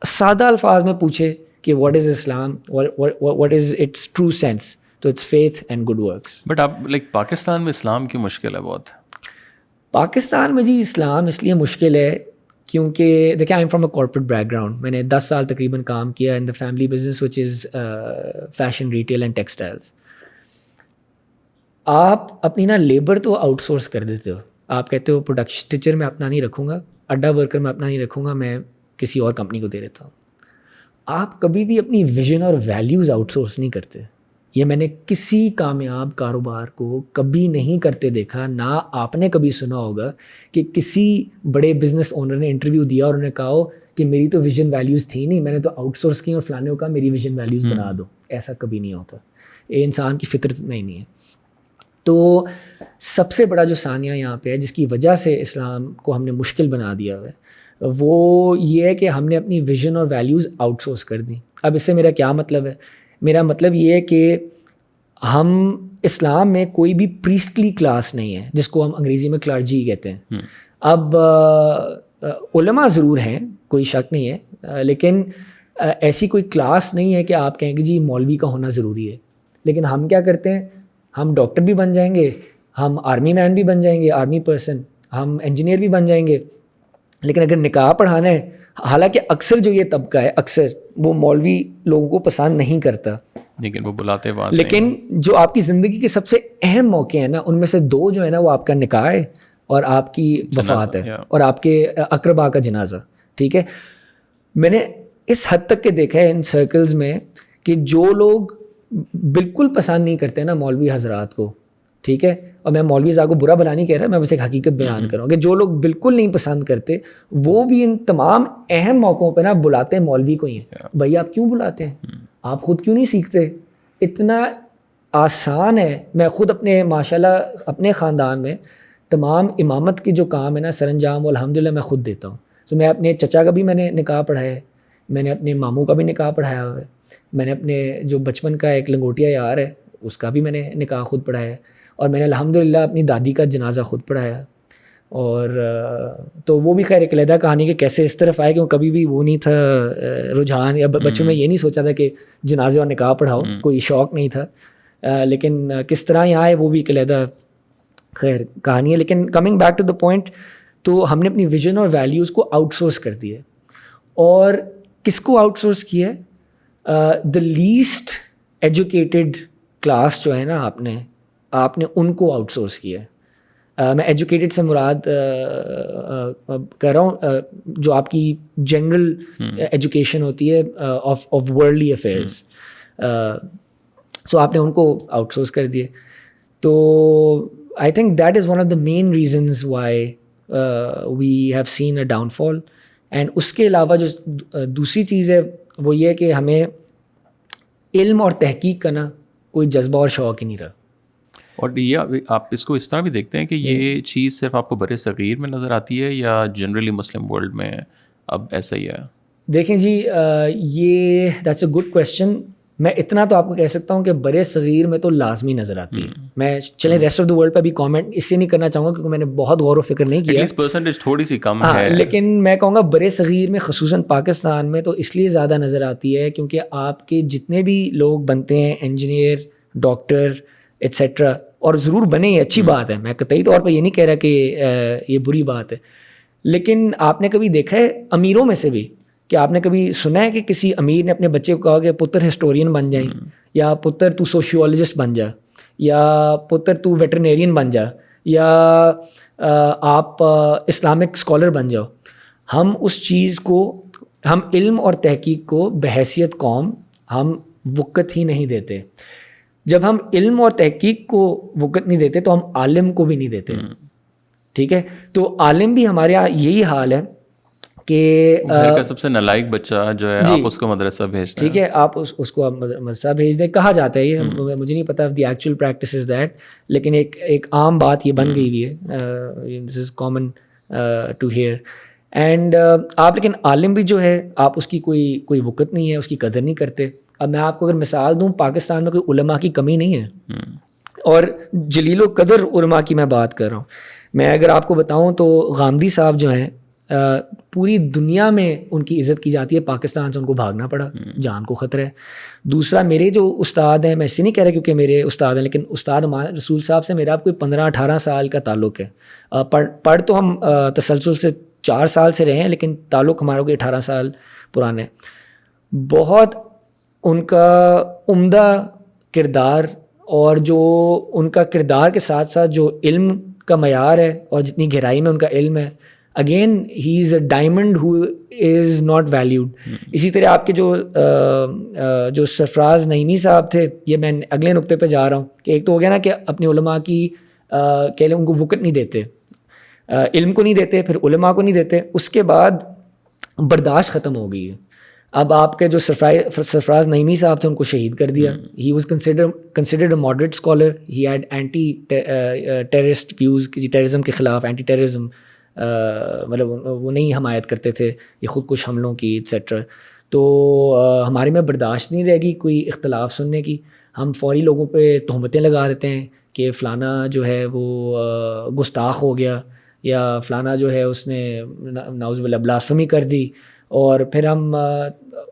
سادہ الفاظ میں پوچھے کہ what is Islam, what is its true sense, تو it's faith and good works. But آپ لائک پاکستان میں اسلام کی مشکل ہے بہت. پاکستان میں جی اسلام اس لیے مشکل ہے کیونکہ دیکھیں I am from a corporate background. میں نے 10 سال تقریباً کام کیا in the family business which is fashion retail and textiles. آپ اپنی نا لیبر تو آؤٹ سورس کر دیتے ہو. آپ کہتے ہو پروڈکشن اسٹیچر میں اپنا نہیں رکھوں گا, اڈا ورکر میں اپنا نہیں رکھوں گا, میں کسی اور کمپنی کو دے دیتا ہوں. آپ کبھی بھی اپنی ویژن اور ویلیوز آؤٹ سورس نہیں کرتے. یہ میں نے کسی کامیاب کاروبار کو کبھی نہیں کرتے دیکھا. نہ آپ نے کبھی سنا ہوگا کہ کسی بڑے بزنس اونر نے انٹرویو دیا اور انہوں نے کہا ہو کہ میری تو ویژن ویلیوز تھی نہیں, میں نے تو آؤٹ سورس کی اور فلانے کو کہا میری ویژن ویلیوز بنا دو. ایسا کبھی نہیں ہوتا, یہ انسان کی فطرت میں ہی نہیں ہے. تو سب سے بڑا جو ثانیہ یہاں پہ ہے جس کی وجہ سے اسلام کو ہم نے مشکل بنا دیا ہوا ہے وہ یہ ہے کہ ہم نے اپنی ویژن اور ویلیوز آؤٹ سورس کر دیں. اب اس سے میرا کیا مطلب ہے؟ میرا مطلب یہ ہے کہ ہم اسلام میں کوئی بھی پریسٹلی کلاس نہیں ہے جس کو ہم انگریزی میں کلرجی کہتے ہیں. اب علماء ضرور ہیں, کوئی شک نہیں ہے, لیکن ایسی کوئی کلاس نہیں ہے کہ آپ کہیں گے جی مولوی کا ہونا ضروری ہے. لیکن ہم کیا کرتے ہیں, ہم ڈاکٹر بھی بن جائیں گے, ہم آرمی مین بھی بن جائیں گے, آرمی پرسن, ہم انجینئر بھی بن جائیں گے, لیکن اگر نکاح پڑھانا ہے, حالانکہ اکثر جو یہ طبقہ ہے اکثر وہ مولوی لوگوں کو پسند نہیں کرتا, لیکن وہ بلاتے ہیں. لیکن جو آپ کی زندگی کے سب سے اہم موقع ہیں نا ان میں سے 2 جو ہے نا وہ آپ کا نکاح ہے اور آپ کی وفات ہے اور آپ کے اقربا کا جنازہ. ٹھیک ہے, میں نے اس حد تک کہ دیکھا ہے ان سرکلز میں کہ جو لوگ بالکل پسند نہیں کرتے نا مولوی حضرات کو, ٹھیک ہے, اور میں مولوی صاحب کو برا بلا نہیں کہہ رہا, میں بس ایک حقیقت بیان کر رہا ہوں کہ جو لوگ بالکل نہیں پسند کرتے وہ بھی ان تمام اہم موقعوں پہ نا بلاتے ہیں مولوی کو ہی ہیں. بھائی آپ کیوں بلاتے ہیں, آپ خود کیوں نہیں سیکھتے؟ اتنا آسان ہے. میں خود اپنے ماشاءاللہ اپنے خاندان میں تمام امامت کی جو کام ہے نا سر انجام الحمدللہ میں خود دیتا ہوں. تو میں اپنے چچا کا بھی میں نے نکاح پڑھایا ہے, میں نے اپنے ماموں کا بھی نکاح پڑھایا ہوا ہے, میں نے اپنے جو بچپن کا ایک لنگوٹیا یار ہے اس کا بھی میں نے نکاح خود پڑھایا ہے, اور میں نے الحمدللہ اپنی دادی کا جنازہ خود پڑھایا. اور تو وہ بھی خیر ایک علیحدہ کہانی کہ کیسے اس طرف آئے, کیوں کبھی بھی وہ نہیں تھا رجحان, یا بچوں میں یہ نہیں سوچا تھا کہ جنازے اور نکاح پڑھاؤ, کوئی شوق نہیں تھا, لیکن کس طرح یہاں آئے وہ بھی ایک علیحدہ خیر کہانی ہے. لیکن coming back to the point, تو ہم نے اپنی ویژن اور ویلیوز کو آؤٹ سورس کر دیا. اور کس کو آؤٹ سورس کیا ہے؟ دا لیسٹ ایجوکیٹڈ کلاس جو ہے نا آپ نے ان کو آؤٹ سورس کیا ہے. میں ایجوکیٹڈ سے مراد کہہ رہا ہوں جو آپ کی جنرل ایجوکیشن ہوتی ہے آف ورلڈلی افیئرس, سو آپ نے ان کو آؤٹ سورس کر دیے. تو I think that is one of the main reasons why we have seen a downfall. And اس کے علاوہ جو دوسری چیز ہے وہ یہ ہے کہ ہمیں علم اور تحقیق کا نا کوئی جذبہ اور شوق ہی نہیں رہا. اور یہ آپ اس کو اس طرح بھی دیکھتے ہیں کہ یہ چیز صرف آپ کو بر صغیر میں نظر آتی ہے یا جنرلی مسلم ورلڈ میں اب ایسا ہی ہے؟ دیکھیں جی یہ دیٹس اے گڈ کویشچن. میں اتنا تو آپ کو کہہ سکتا ہوں کہ بر صغیر میں تو لازمی نظر آتی ہے. میں چلیں ریسٹ آف دا ورلڈ پہ بھی کامنٹ اس سے نہیں کرنا چاہوں گا کیونکہ میں نے بہت غور و فکر نہیں کیا, پرسنٹیج تھوڑی سی کم ہے, لیکن میں کہوں گا بر صغیر میں خصوصاً پاکستان میں تو اس لیے زیادہ نظر آتی ہے کیونکہ آپ کے جتنے بھی لوگ بنتے ہیں انجینئر, ڈاکٹر ایٹسیٹرا, اور ضرور بنے, یہ اچھی بات ہے, میں قطعی طور پر یہ نہیں کہہ رہا کہ یہ بری بات ہے, لیکن آپ نے کبھی دیکھا ہے امیروں میں سے بھی کہ آپ نے کبھی سنا ہے کہ کسی امیر نے اپنے بچے کو کہا کہ پتر ہسٹورین بن جائیں, یا پتر تو سوشیولوجسٹ بن جا, یا پتر تو ویٹرنیرین بن جا, یا آپ اسلامک اسکالر بن جاؤ. ہم اس چیز کو, ہم علم اور تحقیق کو بحیثیت قوم ہم وقت ہی نہیں دیتے. جب ہم علم اور تحقیق کو وقت نہیں دیتے تو ہم عالم کو بھی نہیں دیتے. ٹھیک ہے, تو عالم بھی ہمارے یہاں یہی حال ہے کہ گھر کا سب سے نالائق بچہ جو ہے آپ اس کو مدرسہ بھیجتے ہیں, ٹھیک ہے, آپ اس کو مدرسہ بھیج دیں, کہا جاتا ہے, یہ مجھے نہیں پتا the actual practice is that, لیکن ایک عام بات یہ بن گئی ہوئی ہے, this is common to here. And آپ لیکن عالم بھی جو ہے آپ اس کی کوئی وقت نہیں ہے, اس کی قدر نہیں کرتے. اب میں آپ کو اگر مثال دوں, پاکستان میں کوئی علماء کی کمی نہیں ہے, اور جلیل و قدر علماء کی میں بات کر رہا ہوں. میں اگر آپ کو بتاؤں تو غامدی صاحب جو ہیں پوری دنیا میں ان کی عزت کی جاتی ہے, پاکستان سے ان کو بھاگنا پڑا, جان کو خطرہ ہے. دوسرا میرے جو استاد ہیں, میں اسے نہیں کہہ رہا کیونکہ میرے استاد ہیں, لیکن استاد رسول صاحب سے میرا کوئی 15-18 سال کا تعلق ہے. پڑھ تو ہم تسلسل سے 4 سال سے رہے ہیں, لیکن تعلق ہمارا کوئی 18 سال پرانا ہے. بہت ان کا عمدہ کردار, اور جو ان کا کردار کے ساتھ ساتھ جو علم کا معیار ہے اور جتنی گہرائی میں ان کا علم ہے, again he is a diamond who is not valued. اسی طرح آپ کے جو سرفراز نعیمی صاحب تھے, یہ میں اگلے نقطے پہ جا رہا ہوں کہ ایک تو ہو گیا نا کہ اپنے علماء کی کہہ لیں ان کو وقت نہیں دیتے, علم کو نہیں دیتے, پھر علماء کو نہیں دیتے, اس کے بعد برداشت ختم ہو گئی ہے. اب آپ کے جو سرفراز نعیمی صاحب تھے ان کو شہید کر دیا. He was considered a moderate scholar, he had anti terrorist views, terrorism کے خلاف اینٹی ٹیررزم, مطلب وہ نہیں حمایت کرتے تھے یہ خود کش حملوں کی ایٹسیٹرا. تو ہمارے میں برداشت نہیں رہے گی کوئی اختلاف سننے کی. ہم فوری لوگوں پہ تہمتیں لگا دیتے ہیں کہ فلانا جو ہے وہ گستاخ ہو گیا, یا فلانا جو ہے اس نے نعوذ باللہ بلاسفمی کر دی, اور پھر ہم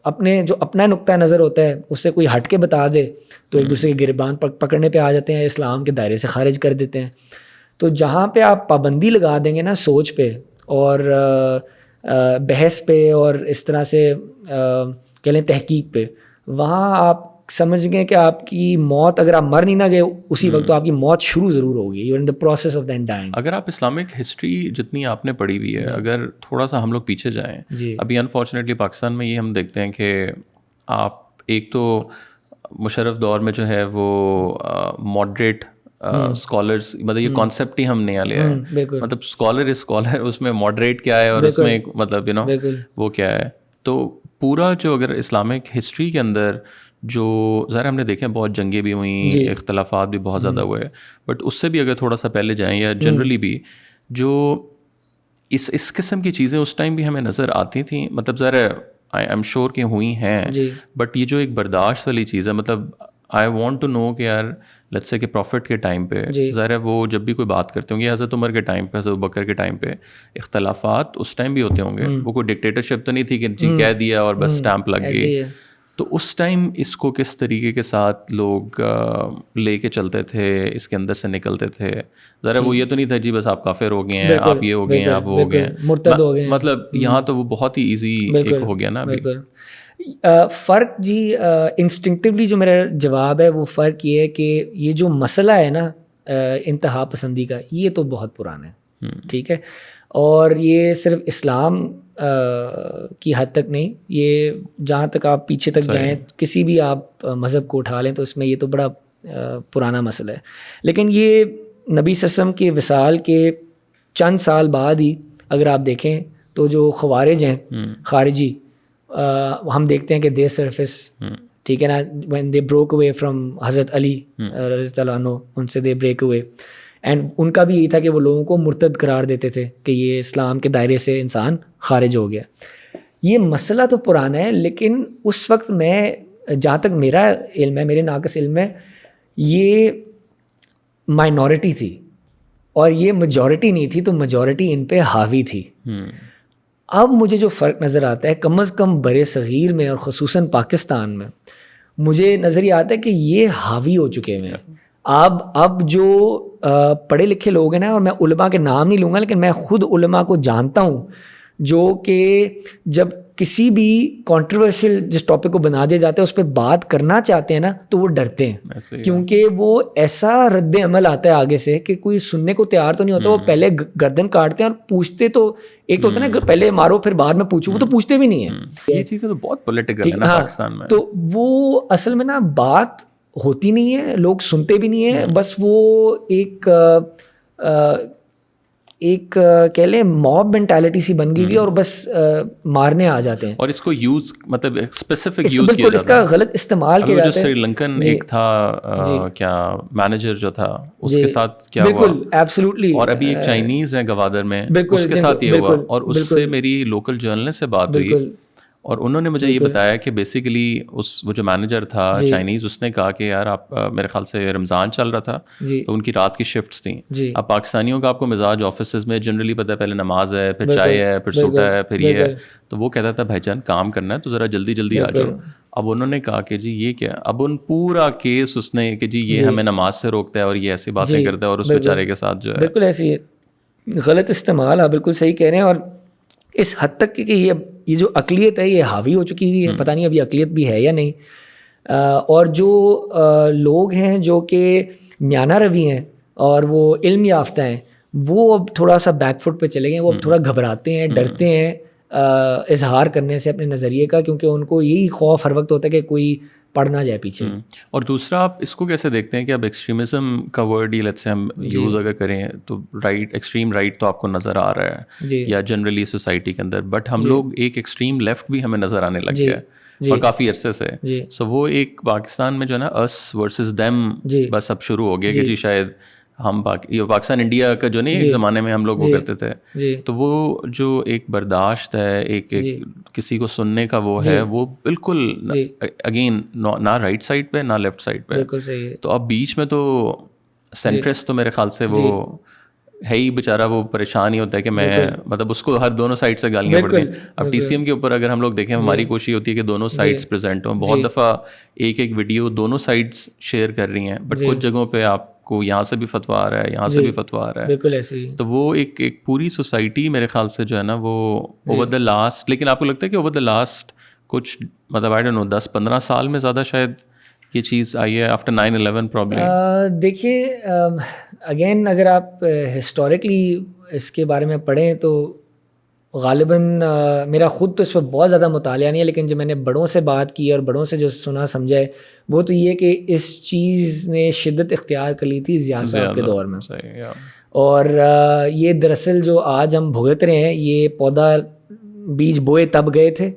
اپنے جو اپنا نقطہ نظر ہوتا ہے اس سے کوئی ہٹ کے بتا دے تو ایک دوسرے کے گریبان پکڑنے پہ آ جاتے ہیں, اسلام کے دائرے سے خارج کر دیتے ہیں. تو جہاں پہ آپ پابندی لگا دیں گے نا سوچ پہ اور بحث پہ اور اس طرح سے کہہ لیں تحقیق پہ, وہاں آپ سمجھ گئے کہ آپ کی موت, اگر آپ مر نہیں نہ گئے اسی وقت, تو آپ کی موت شروع ضرور ہوگی. You are in the process of then dying. اگر آپ اسلامک ہسٹری جتنی آپ نے پڑھی ہوئی ہے, اگر تھوڑا سا ہم لوگ پیچھے جائیں, ابھی انفارچونیٹلی پاکستان میں یہ ہم دیکھتے ہیں کہ آپ ایک تو مشرف دور میں جو ہے وہ ماڈریٹ اسکالرس, مطلب یہ کانسیپٹ ہی ہم نیا لیا ہے, مطلب اسکالر از اسکالر, اس میں ماڈریٹ کیا ہے اور اس میں مطلب یو نو وہ کیا ہے. تو پورا جو اگر اسلامک ہسٹری کے اندر جو ظاہر ہم نے دیکھیں بہت جنگیں بھی ہوئیں, اختلافات بھی بہت زیادہ ہوئے, بٹ اس سے بھی اگر تھوڑا سا پہلے جائیں یا جنرلی بھی جو اس قسم کی چیزیں اس ٹائم بھی ہمیں نظر آتی تھیں, مطلب ظاہر آئی ایم شیور کہ ہوئی ہیں, بٹ یہ جو ایک برداشت والی چیز ہے, مطلب آئی وانٹ ٹو نو کہ یار لیٹس سے کہ پروفٹ کے ٹائم پہ ظاہر ہے وہ جب بھی کوئی بات کرتے ہوں گے, حضرت عمر کے ٹائم پہ, حضرت بکر کے ٹائم پہ اختلافات اس ٹائم بھی ہوتے ہوں گے. وہ کوئی ڈکٹیٹرشپ تو نہیں تھی کہ جی کہہ دیا اور بس اسٹیمپ لگ گئی. تو اس ٹائم اس کو کس طریقے کے ساتھ لوگ لے کے چلتے تھے, اس کے اندر سے نکلتے تھے. ذرا وہ یہ تو نہیں تھا جی بس آپ کافر ہو گئے ہیں, آپ یہ ہو گئے ہیں, آپ وہ ہو گئے ہیں, مرتد ہو گئے, مطلب یہاں تو وہ بہت ہی ایزی ایک ہو گیا نا ابھی. فرق جی انسٹنکٹیولی جو میرا جواب ہے وہ فرق یہ ہے کہ یہ جو مسئلہ ہے نا انتہا پسندی کا, یہ تو بہت پرانا ہے, ٹھیک ہے, اور یہ صرف اسلام کی حد تک نہیں, یہ جہاں تک آپ پیچھے تک جائیں کسی بھی آپ مذہب کو اٹھا لیں تو اس میں یہ تو بڑا پرانا مسئلہ ہے. لیکن یہ نبی صلی اللہ علیہ وسلم کے وصال کے چند سال بعد ہی اگر آپ دیکھیں تو جو خوارج ہیں خارجی, ہم دیکھتے ہیں کہ دے سرفس, ٹھیک ہے نا, when they broke away from حضرت علی رضی اللہ عنہ, ان سے they break away, اینڈ ان کا بھی یہی تھا کہ وہ لوگوں کو مرتد قرار دیتے تھے کہ یہ اسلام کے دائرے سے انسان خارج ہو گیا. یہ مسئلہ تو پرانا ہے, لیکن اس وقت میں جہاں تک میرا علم ہے, میرے ناقص علم ہے, یہ مائنورٹی تھی اور یہ میجورٹی نہیں تھی, تو میجورٹی ان پہ حاوی تھی. اب مجھے جو فرق نظر آتا ہے کم از کم بر صغیر میں اور خصوصاً پاکستان میں, مجھے نظر یہ آتا ہے کہ یہ حاوی ہو چکے ہیں. اب جو پڑھے لکھے لوگ ہیں نا, اور میں علماء کے نام نہیں لوں گا, لیکن میں خود علماء کو جانتا ہوں جو کہ جب کسی بھی کنٹروورشل جس ٹاپک کو بنا دیا جاتا ہے اس پہ بات کرنا چاہتے ہیں نا تو وہ ڈرتے ہیں, کیونکہ وہ ایسا رد عمل آتا ہے آگے سے کہ کوئی سننے کو تیار تو نہیں ہوتا. وہ پہلے گردن کاٹتے ہیں اور پوچھتے, تو ایک تو ہوتا ہے نا پہلے مارو پھر بعد میں پوچھو, وہ تو پوچھتے بھی نہیں ہیں. یہ چیزیں تو بہت پولیٹیکل ہے نا پاکستان میں. تو وہ اصل میں نا بات ہوتی نہیں ہے, لوگ سنتے بھی نہیں ہیں, بس وہ ایک کہہ لیں موب مینٹالٹی سی بن گئی ہوئی ہے اور بس مارنے آ جاتے ہیں. اور اس کو یوز مطلب اسپیسیفک یوز کیا بالکل اس جاتا کا ہے. غلط استعمال کیا جو جاتا ہے. سری لنکن ایک تھا کیا مینیجر جو تھا اس کے ساتھ کیا ہوا, بالکل ایبسلیوٹلی. اور ابھی ایک چائنیز ہے گوادر میں, اس کے ساتھ یہ ہوا, اور اس سے میری لوکل جرنلسٹ سے بات ہوئی اور انہوں نے مجھے یہ بتایا کہ بیسیکلی وہ جو مینیجر تھا چائنیز, اس نے کہا کہ یار آپ میرے خیال سے رمضان چل رہا تھا تو ان کی رات کی شفٹس تھیں. اب پاکستانیوں کا آپ کو مزاج آفیسز میں جنرلی پتہ ہے, پہلے نماز ہے, پھر چائے ہے, پھر سوٹا ہے, پھر یہ ہے, تو وہ کہتا تھا بھائی جان کام کرنا ہے تو ذرا جلدی جلدی آ جاؤ. اب انہوں نے کہا کہ جی یہ کیا, اب ان پورا کیس اس نے کہ جی یہ ہمیں نماز سے روکتا ہے اور یہ ایسی باتیں کرتا ہے, اور اس بیچارے کے ساتھ جو ہے بالکل ایسی غلط استعمال. آپ بالکل صحیح کہہ رہے ہیں. اور اس حد تک کہ یہ جو اقلیت ہے یہ حاوی ہو چکی ہوئی ہے, پتہ نہیں ابھی اقلیت بھی ہے یا نہیں. اور جو لوگ ہیں جو کہ میانہ روی ہیں اور وہ علم یافتہ ہیں, وہ اب تھوڑا سا بیک فٹ پہ چلے گئے. وہ اب تھوڑا گھبراتے ہیں, ڈرتے ہیں اظہار کرنے سے اپنے نظریے کا, کیونکہ ان کو یہی خوف ہر وقت ہوتا ہے کہ کوئی پڑ نہ جائے پیچھے. اور دوسرا آپ اس کو کیسے دیکھتے ہیں کہ اب ایکسٹریمزم کا ورڈ ہی لیٹس سے ہم یوز اگر کریں تو رائٹ, ایکسٹریم رائٹ تو آپ کو نظر آ رہا ہے یا جنرلی سوسائٹی کے اندر, بٹ ہم لوگ ایک ایکسٹریم لیفٹ بھی ہمیں نظر آنے لگ گیا ہے اور کافی عرصے سے. سو وہ ایک پاکستان میں جو ہے نا اس ورسز دیم بس اب شروع ہو گیا کہ جی شاید ہم پاکستان انڈیا کا جو نہیں ایک زمانے میں ہم لوگ وہ کرتے تھے, تو وہ جو ایک برداشت ہے, ایک کسی کو سننے کا وہ ہے, وہ بالکل اگین نہ رائٹ سائڈ پہ نہ لیفٹ سائڈ پہ. تو اب بیچ میں تو سینٹرسٹ تو میرے خیال سے وہ ہے ہی بیچارہ, وہ پریشان ہی ہوتا ہے کہ میں مطلب اس کو ہر دونوں سائڈ سے گالیاں پڑتی ہیں. اب ٹی سی ایم کے اوپر اگر ہم لوگ دیکھیں, ہماری کوشش ہوتی ہے کہ دونوں سائڈس پریزنٹ ہوں. بہت دفعہ ایک ویڈیو دونوں سائڈس شیئر کر رہی ہیں, بٹ کچھ جگہوں پہ آپ کو یہاں سے بھی فتویٰ آ رہا ہے, یہاں سے بھی فتویٰ آ رہا ہے. بالکل ایسے ہی. تو وہ ایک پوری سوسائٹی میرے خیال سے جو ہے نا وہ اوور دا لاسٹ, لیکن آپ کو لگتا ہے کہ اوور دا لاسٹ کچھ مطلب آئی ڈونٹ نو 10-15 سال میں زیادہ شاید یہ چیز آئی ہے آفٹر 9/11 پرابلم. دیکھیے اگین اگر آپ ہسٹوریکلی اس کے بارے میں پڑھیں تو غالباً میرا خود تو اس پر بہت زیادہ مطالعہ نہیں ہے, لیکن جب میں نے بڑوں سے بات کی اور بڑوں سے جو سنا سمجھا ہے وہ تو یہ کہ اس چیز نے شدت اختیار کر لی تھی ضیاء صاحب کے دور میں. اور یہ دراصل جو آج ہم بھگت رہے ہیں, یہ پودا بیج بوئے تب گئے تھے,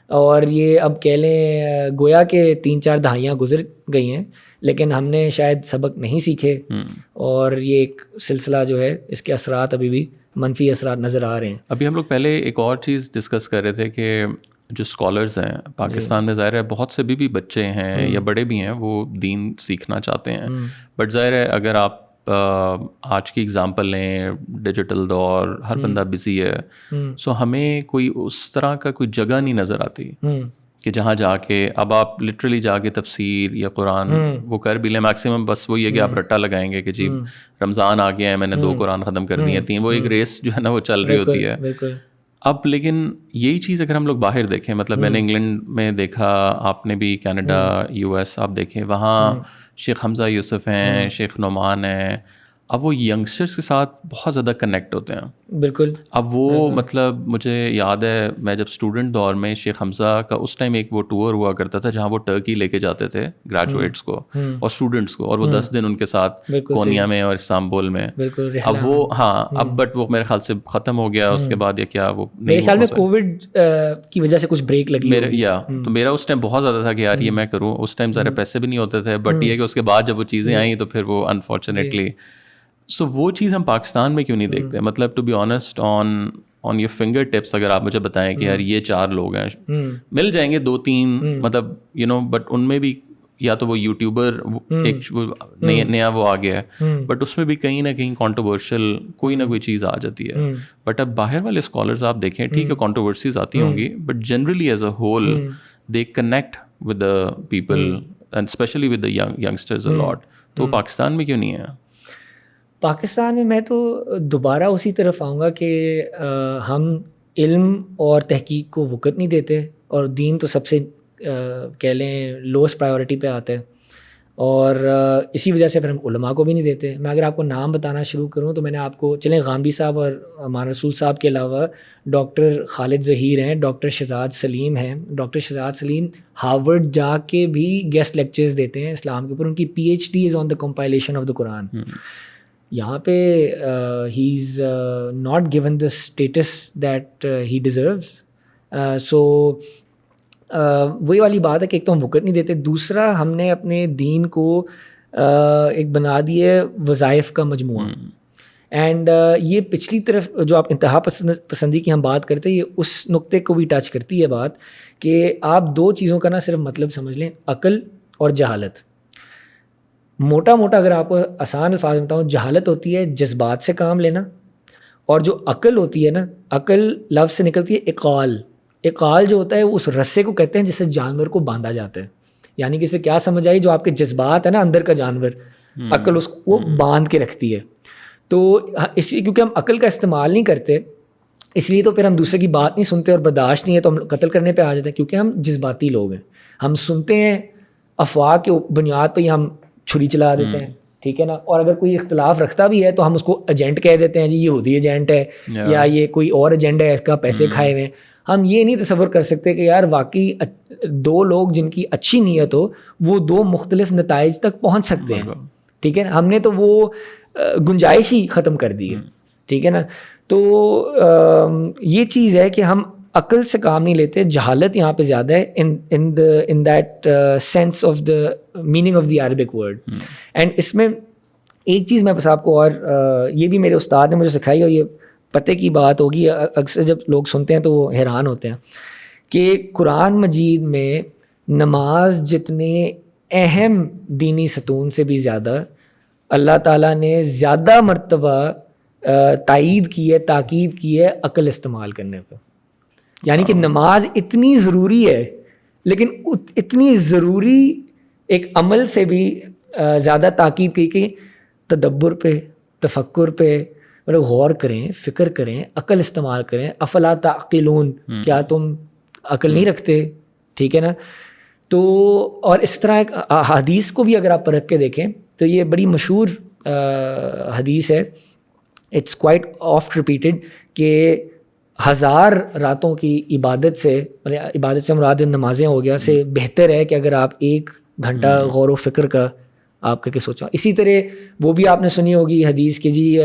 اور یہ اب کہہ لیں گویا کہ 3-4 دہائیاں گزر گئی ہیں, لیکن ہم نے شاید سبق نہیں سیکھے, اور یہ ایک سلسلہ جو ہے اس کے اثرات ابھی بھی منفی اثرات نظر آ رہے ہیں. ابھی ہم لوگ پہلے ایک اور چیز ڈسکس کر رہے تھے کہ جو اسکالرز ہیں پاکستان میں, ظاہر ہے بہت سے بھی بچے ہیں یا بڑے بھی ہیں وہ دین سیکھنا چاہتے ہیں, بٹ ظاہر ہے اگر آپ آج کی اگزامپل لیں, ڈیجیٹل دور, ہر بندہ بزی ہے, سو ہمیں کوئی اس طرح کا کوئی جگہ نہیں نظر آتی کہ جہاں جا کے اب آپ لٹرلی جا کے تفسیر یا قرآن وہ کر بھی لیں. میکسیمم بس وہی ہے کہ آپ رٹا لگائیں گے کہ جی رمضان آ گیا ہے, میں نے 2 قرآن ختم کر دی ہیں, 3, وہ ایک ریس جو ہے نا وہ چل رہی ہوتی ہے. اب لیکن یہی چیز اگر ہم لوگ باہر دیکھیں, مطلب میں نے انگلینڈ میں دیکھا, آپ نے بھی کینیڈا, US آپ دیکھیں, وہاں شیخ حمزہ یوسف ہیں, شیخ نعمان ہیں, اب وہ ینگسٹرس کے ساتھ بہت زیادہ کنیکٹ ہوتے ہیں. بالکل. اب وہ مطلب مجھے یاد ہے میں جب اسٹوڈنٹ دور میں شیخ حمزہ کا اس ٹائم ایک وہ ٹور ہوا کرتا تھا جہاں وہ ٹرکی لے کے جاتے تھے گریجویٹس کو اور اسٹوڈنٹس کو, اور وہ 10 دن ان کے ساتھ کونیا میں اور استنبول میں. اب وہ اب بٹ وہ میرے خیال سے ختم ہو گیا اس کے بعد, یا کیا وہ میرے خیال میں کووڈ کی وجہ سے کچھ بریک لگی تو میرا اس ٹائم بہت زیادہ تھا کہ یار یہ میں کروں. اس ٹائم سارے پیسے بھی نہیں ہوتے تھے, بٹ یہ کہ اس کے بعد جب وہ چیزیں آئیں تو پھر وہ انفارچونیٹلی سو وہ چیز ہم پاکستان میں کیوں نہیں دیکھتے. مطلب to be honest on your fingertips اگر آپ مجھے بتائیں کہ یار یہ 4 لوگ ہیں, مل جائیں گے 2-3 مطلب بٹ ان میں بھی یا تو وہ یوٹیوبر ایک نیا وہ آ گیا ہے, بٹ اس میں بھی کہیں نہ کہیں کانٹروورشل کوئی نہ کوئی چیز آ جاتی ہے. بٹ اب باہر والے اسکالرز آپ دیکھیں, ٹھیک ہے کانٹروورسیز آتی ہوں گی, but generally as a whole they connect with the people and especially with the youngsters a lot. تو پاکستان میں کیوں نہیں ہے؟ پاکستان میں تو دوبارہ اسی طرف آؤں گا کہ ہم علم اور تحقیق کو وقت نہیں دیتے, اور دین تو سب سے کہہ لیں لوسٹ پرائیورٹی پہ آتا ہے, اور اسی وجہ سے پھر ہم علماء کو بھی نہیں دیتے. میں اگر آپ کو نام بتانا شروع کروں تو میں نے آپ کو چلیں غامدی صاحب اور ہمارا رسول صاحب کے علاوہ ڈاکٹر خالد ظہیر ہیں, ڈاکٹر شہزاد سلیم ہیں. ڈاکٹر شہزاد سلیم ہارورڈ جا کے بھی گیسٹ لیکچرز دیتے ہیں اسلام کے اوپر. ان کی PhD is on the compilation of the Quran. یہاں پہ he is not given the status that he deserves. So وہی والی بات ہے کہ ایک تو ہم وقت نہیں دیتے, دوسرا ہم نے اپنے دین کو ایک بنا دیے وظائف کا مجموعہ. اینڈ یہ پچھلی طرف جو آپ انتہا پسندی کی ہم بات کرتے ہیں, یہ اس نقطے کو بھی ٹچ کرتی ہے بات کہ آپ دو چیزوں کا نا صرف مطلب سمجھ لیں, عقل اور جہالت. موٹا موٹا اگر آپ کو آسان الفاظ میں بتاؤں, جہالت ہوتی ہے جذبات سے کام لینا, اور جو عقل ہوتی ہے نا, عقل لفظ سے نکلتی ہے اقال. اقال جو ہوتا ہے وہ اس رسے کو کہتے ہیں جس سے جانور کو باندھا جاتا ہے. یعنی کہ اسے کیا سمجھ آئی, جو آپ کے جذبات ہیں نا اندر کا جانور, عقل اس کو باندھ کے رکھتی ہے. تو اس لیے کیونکہ ہم عقل کا استعمال نہیں کرتے, اس لیے تو پھر ہم دوسرے کی بات نہیں سنتے, اور برداشت نہیں ہے تو ہم قتل کرنے پہ آ جاتے ہیں, کیونکہ ہم جذباتی لوگ ہیں. ہم سنتے ہیں افواہ کے بنیاد پہ ہی ہم چھری چلا دیتے ہیں, ٹھیک ہے نا. اور اگر کوئی اختلاف رکھتا بھی ہے تو ہم اس کو ایجنٹ کہہ دیتے ہیں, جی یہودی ایجنٹ ہے یا یہ کوئی اور ایجنڈا ہے, اس کا پیسے کھائے ہوئے ہیں. ہم یہ نہیں تصور کر سکتے کہ یار واقعی دو لوگ جن کی اچھی نیت ہو وہ دو مختلف نتائج تک پہنچ سکتے ہیں, ٹھیک ہے نا. ہم نے تو وہ گنجائش ہی ختم کر دی ہے, ٹھیک ہے نا. تو یہ چیز ہے کہ ہم عقل سے کام نہیں لیتے, جہالت یہاں پہ زیادہ ہے in that sense of the meaning of the Arabic word. And اس میں ایک چیز میں بس آپ کو, اور یہ بھی میرے استاد نے مجھے سکھائی, اور یہ پتے کی بات ہوگی, اکثر جب لوگ سنتے ہیں تو وہ حیران ہوتے ہیں کہ قرآن مجید میں نماز جتنے اہم دینی ستون سے بھی زیادہ اللہ تعالیٰ نے زیادہ مرتبہ تائید کی ہے, تاکید کی ہے عقل استعمال کرنے پہ. یعنی کہ نماز اتنی ضروری ہے, لیکن اتنی ضروری ایک عمل سے بھی زیادہ تاکید کی کہ تدبر پہ, تفکر پہ, مطلب غور کریں, فکر کریں, عقل استعمال کریں. افلا تعقلون, کیا تم عقل نہیں رکھتے, ٹھیک ہے نا. تو اور اس طرح ایک حدیث کو بھی اگر آپ پرکھ کے دیکھیں تو یہ بڑی مشہور حدیث ہے, اٹس کوائٹ آفٹ ریپیٹڈ, کہ 1000 راتوں کی عبادت سے, مطلب عبادت سے مراد نمازیں ہو گیا, سے بہتر ہے کہ اگر آپ 1 گھنٹہ غور و فکر کا آپ کر کے سوچا. اسی طرح وہ بھی آپ نے سنی ہوگی حدیث کہ جی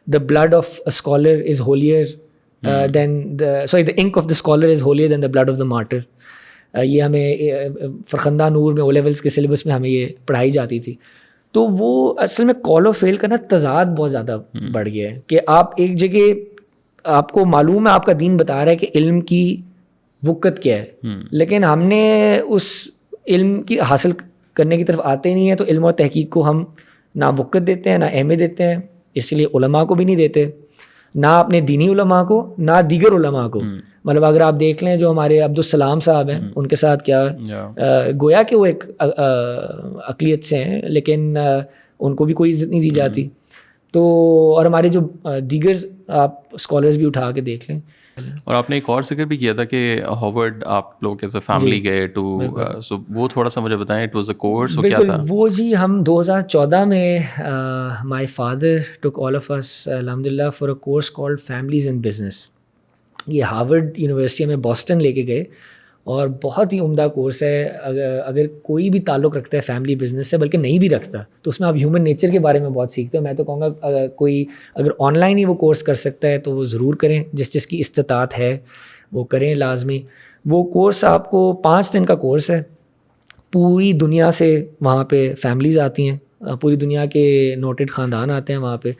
the blood of a scholar is holier than the ink of the scholar is holier than the blood of the martyr. یہ ہمیں فرخندہ نور میں او لیولس کے سلیبس میں ہمیں یہ پڑھائی جاتی تھی. تو وہ اصل میں کال و فیل کا نا تضاد بہت زیادہ بڑھ گیا ہے کہ آپ ایک جگہ آپ کو معلوم ہے, آپ کا دین بتا رہا ہے کہ علم کی وقت کیا ہے, لیکن ہم نے اس علم کی حاصل کرنے کی طرف آتے ہی نہیں ہیں. تو علم اور تحقیق کو ہم نہ وقت دیتے ہیں, نہ اہمیت دیتے ہیں, اس لیے علماء کو بھی نہیں دیتے, نہ اپنے دینی علماء کو, نہ دیگر علماء کو. مطلب اگر آپ دیکھ لیں جو ہمارے عبدالسلام صاحب ہیں, ان کے ساتھ کیا گویا کہ وہ ایک اقلیت سے ہیں, لیکن ان کو بھی کوئی عزت نہیں دی جاتی. تو اور ہمارے جو دیگر آپ اسکالرز بھی اٹھا کے دیکھ لیں. اور آپ نے ایک اور ذکر بھی کیا تھا کہ ہارورڈ آپ لوگ ایز اے فیملی گئے ٹو, سو وہ تھوڑا سا مجھے بتائیں, اٹ واز اے کورس, وہ کیا تھا وہ؟ جی ہم 2014 میں my father tick all of اس الحمد للہ for a course called families in business. یہ ہارورڈ یونیورسٹی میں بوسٹن لے کے گئے, اور بہت ہی عمدہ کورس ہے. اگر کوئی بھی تعلق رکھتا ہے فیملی بزنس سے, بلکہ نہیں بھی رکھتا, تو اس میں آپ ہیومن نیچر کے بارے میں بہت سیکھتے ہو. میں تو کہوں گا کوئی اگر آن لائن ہی وہ کورس کر سکتا ہے تو وہ ضرور کریں, جس کی استطاعت ہے وہ کریں لازمی. وہ کورس آپ کو 5 دن کا کورس ہے. پوری دنیا سے وہاں پہ فیملیز آتی ہیں, پوری دنیا کے نوٹڈ خاندان آتے ہیں وہاں پہ,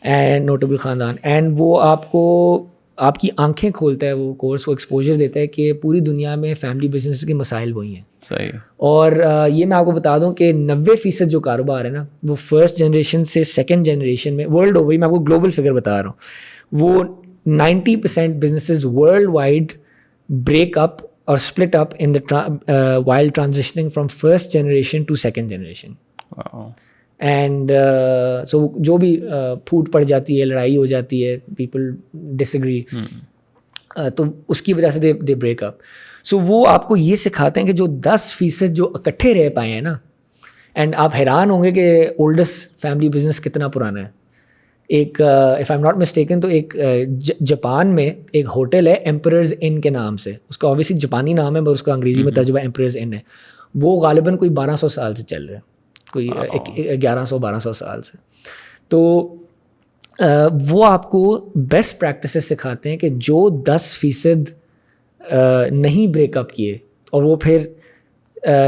اینڈ نوٹیبل خاندان. اینڈ وہ آپ کو آپ کی آنکھیں کھولتا ہے وہ کورس, وہ ایکسپوجر دیتا ہے کہ پوری دنیا میں فیملی بزنس کے مسائل وہی ہیں. صحیح. اور یہ میں آپ کو بتا دوں کہ 90% جو کاروبار ہے نا وہ فرسٹ جنریشن سے سیکنڈ جنریشن میں ورلڈ اوور, میں آپ کو گلوبل فگر بتا رہا ہوں, وہ 90% businesses worldwide break up اور split up in the while transitioning from first generation to second generation. Wow. And so جو بھی پھوٹ پڑ جاتی ہے, لڑائی ہو جاتی ہے, people disagree, تو اس کی وجہ سے they break up. So وہ آپ کو یہ سکھاتے ہیں کہ جو 10% جو اکٹھے رہ پائے ہیں نا, اینڈ آپ حیران ہوں گے کہ اولڈسٹ فیملی بزنس کتنا پرانا ہے. ایک if I am not mistaken تو ایک جاپان میں ایک ہوٹل ہے ایمپررز ان کے نام سے, اس کا اوبیسلی جاپانی نام ہے بس اس کا انگریزی میں ترجمہ ایمپررز ان ہے. وہ غالباً کوئی 1200 سال سے چل رہا ہے, کوئی 1100-1200 سال سے. تو وہ آپ کو بیسٹ پریکٹسز سکھاتے ہیں کہ جو 10% نہیں بریک اپ کیے اور وہ پھر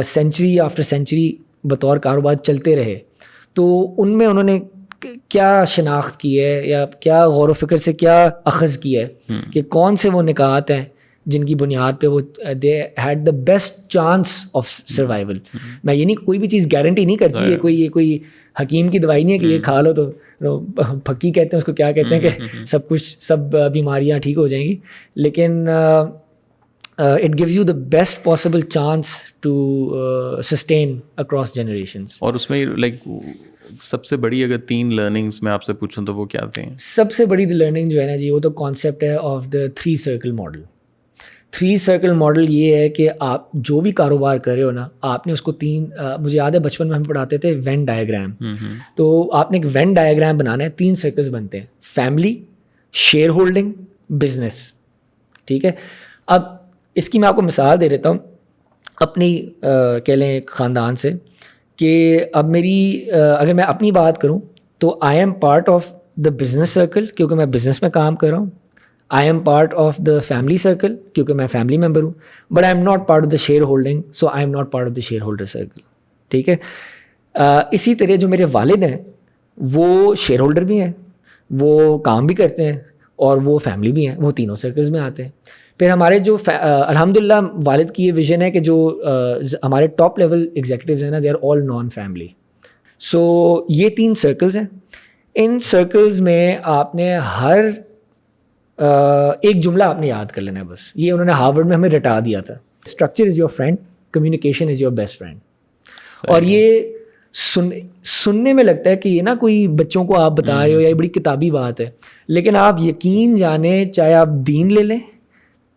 سینچری آفٹر سینچری بطور کاروبار چلتے رہے, تو ان میں انہوں نے کیا شناخت کی ہے یا کیا غور و فکر سے کیا اخذ کیا ہے کہ کون سے وہ نکات ہیں جن کی بنیاد پہ وہ they had the best chance of survival. میں یہ نہیں, کوئی بھی چیز گارنٹی نہیں کرتی ہے, کوئی حکیم کی دوائی نہیں ہے کہ یہ کھا لو تو پھکی کہتے ہیں اس کو, کیا کہتے ہیں کہ سب بیماریاں ٹھیک ہو جائیں گی, لیکن it gives you the best possible chance to sustain across generations. اور اس میں لائک سب سے بڑی اگر 3 لرننگس میں آپ سے پوچھوں تو وہ کیا تھے؟ سب سے بڑی لرننگ جو ہے نا جی, وہ تو کانسیپٹ ہے of the 3 circle model. 3 circle model یہ ہے کہ آپ جو بھی کاروبار کر رہے ہو نا, آپ نے اس کو 3, مجھے یاد ہے بچپن میں ہم پڑھاتے تھے وین ڈائیگرام, تو آپ نے ایک وین ڈائیگرام بنانا ہے, 3 سرکلز بنتے ہیں, فیملی, شیئر ہولڈنگ, بزنس. ٹھیک ہے, اب اس کی میں آپ کو مثال دے دیتا ہوں اپنی کہہ لیں خاندان سے, کہ اب میری اگر میں اپنی بات کروں تو I am part of the business circle کیونکہ میں بزنس میں کام کر رہا ہوں. I am part of the family circle کیونکہ میں فیملی ممبر ہوں, but I am not part of the share holding, so I am not part of the share holder circle. ٹھیک ہے, اسی طرح جو میرے والد ہیں وہ شیئر ہولڈر بھی ہیں, وہ کام بھی کرتے ہیں, اور وہ فیملی بھی ہیں, وہ تینوں سرکلز میں آتے ہیں. پھر ہمارے جو الحمد للہ والد کی یہ ویژن ہے کہ جو ہمارے ٹاپ لیول ایگزیکٹیوز ہیں نا, they are all non family. So یہ 3 سرکلز ہیں. ان سرکلز میں آپ نے ہر ایک جملہ آپ نے یاد کر لینا ہے بس. یہ انہوں نے ہارورڈ میں ہمیں رٹا دیا تھا, structure is your friend, communication is your best friend. اور یہ سننے میں لگتا ہے کہ یہ نا کوئی بچوں کو آپ بتا رہے ہو یا یہ بڑی کتابی بات ہے, لیکن آپ یقین جانیں, چاہے آپ دین لے لیں,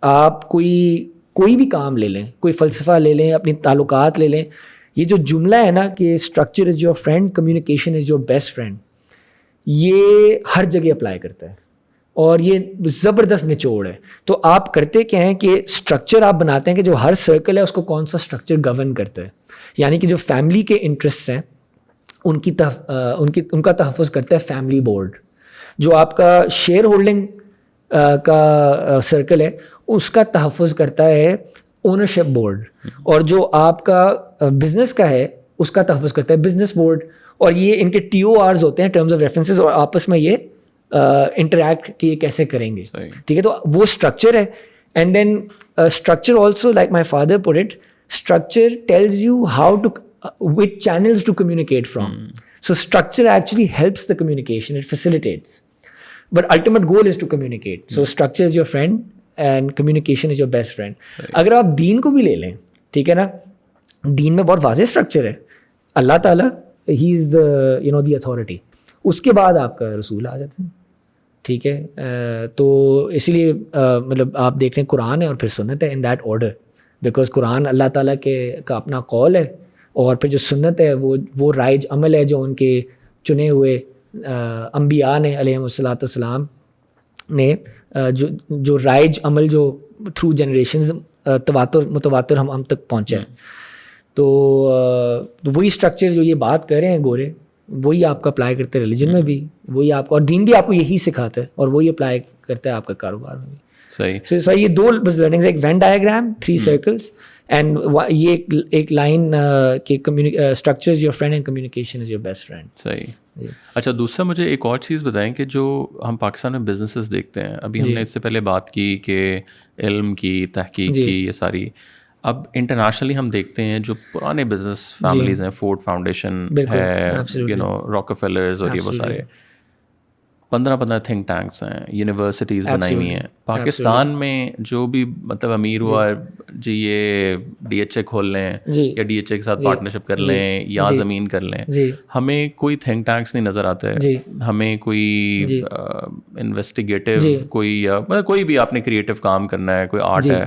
آپ کوئی بھی کام لے لیں, کوئی فلسفہ لے لیں, اپنی تعلقات لے لیں, یہ جو جملہ ہے نا کہ structure is your friend, communication is your best friend, یہ ہر جگہ اپلائی کرتا ہے اور یہ زبردست نچوڑ ہے. تو آپ کرتے کیا ہیں کہ اسٹرکچر آپ بناتے ہیں کہ جو ہر سرکل ہے اس کو کون سا اسٹرکچر گورن کرتا ہے, یعنی کہ جو فیملی کے انٹرسٹ ہیں ان کا تحفظ کرتا ہے فیملی بورڈ. جو آپ کا شیئر ہولڈنگ کا سرکل ہے اس کا تحفظ کرتا ہے اونرشپ بورڈ, اور جو آپ کا بزنس کا ہے اس کا تحفظ کرتا ہے بزنس بورڈ. اور یہ ان کے TORs ہوتے ہیں, ٹرمز آف ریفرنسز, اور آپس میں یہ انٹریکٹ کہ یہ کیسے کریں گے. ٹھیک ہے, تو وہ اسٹرکچر ہے. And then structure also, like my father put it, structure tells you how to which channels to communicate from. So structure actually helps the communication, it facilitates, but ultimate goal is to communicate. So structure is your friend and communication is your best friend. اگر آپ دین کو بھی لے لیں, ٹھیک ہے نا, دین میں بہت واضح اسٹرکچر ہے. اللہ تعالیٰ ہی از دا دی اتھارٹی, اس کے بعد آپ کا رسول آ جاتے ہیں. ٹھیک ہے, تو اسی لیے مطلب آپ دیکھ لیں قرآن ہے اور پھر سنت ہے, in that order, because Quran اللہ تعالیٰ کا اپنا قول ہے, اور پھر جو سنت ہے وہ رائج عمل ہے جو ان کے چنے ہوئے انبیاء نے علیہم الصلاۃ والسلام نے جو رائج عمل جو تھرو جنریشنز متواتر ہم تک پہنچا ہے. تو وہی اسٹرکچر جو یہ بات کر رہے ہیں گورے, وہی آپ کا اپلائی کرتے ہیں ریلیجن میں بھی, وہی آپ کو, اور دین بھی آپ کو یہی سکھاتا ہے, اور وہی اپلائی کرتا ہے آپ کا کاروبار میں بھی. صحیح. یہ 2 بس لرننگز, ایک وین ڈائیگرام, 3 سرکلس, اینڈ یہ ایک لائن کہ structure is your friend and communication is your best friend. صحیح. اچھا, دوسرا مجھے ایک اور چیز بتائیں کہ جو ہم پاکستان میں بزنسز دیکھتے ہیں, ابھی ہم نے اس سے پہلے بات کی کہ علم کی, تحقیق کی, یہ ساری, اب انٹرنیشنلی ہم دیکھتے ہیں جو پرانے بزنس فیملیز ہیں, فورڈ فاؤنڈیشن ہے, راکفیلرز, اور یہ وہ سارے 15 تھنک ٹینکس ہیں, یونیورسٹیز بنائی ہوئی ہیں. پاکستان میں جو بھی مطلب امیر ہوا جی یہ DHA کھول لیں یا DHA کے ساتھ پارٹنرشپ کر لیں یا زمین کر لیں, ہمیں کوئی تھنک ٹینکس نہیں نظر آتا ہے, ہمیں کوئی انویسٹیگیٹو کوئی, یا مطلب کوئی بھی آپ نے کریٹو کام کرنا ہے, کوئی آرٹ ہے,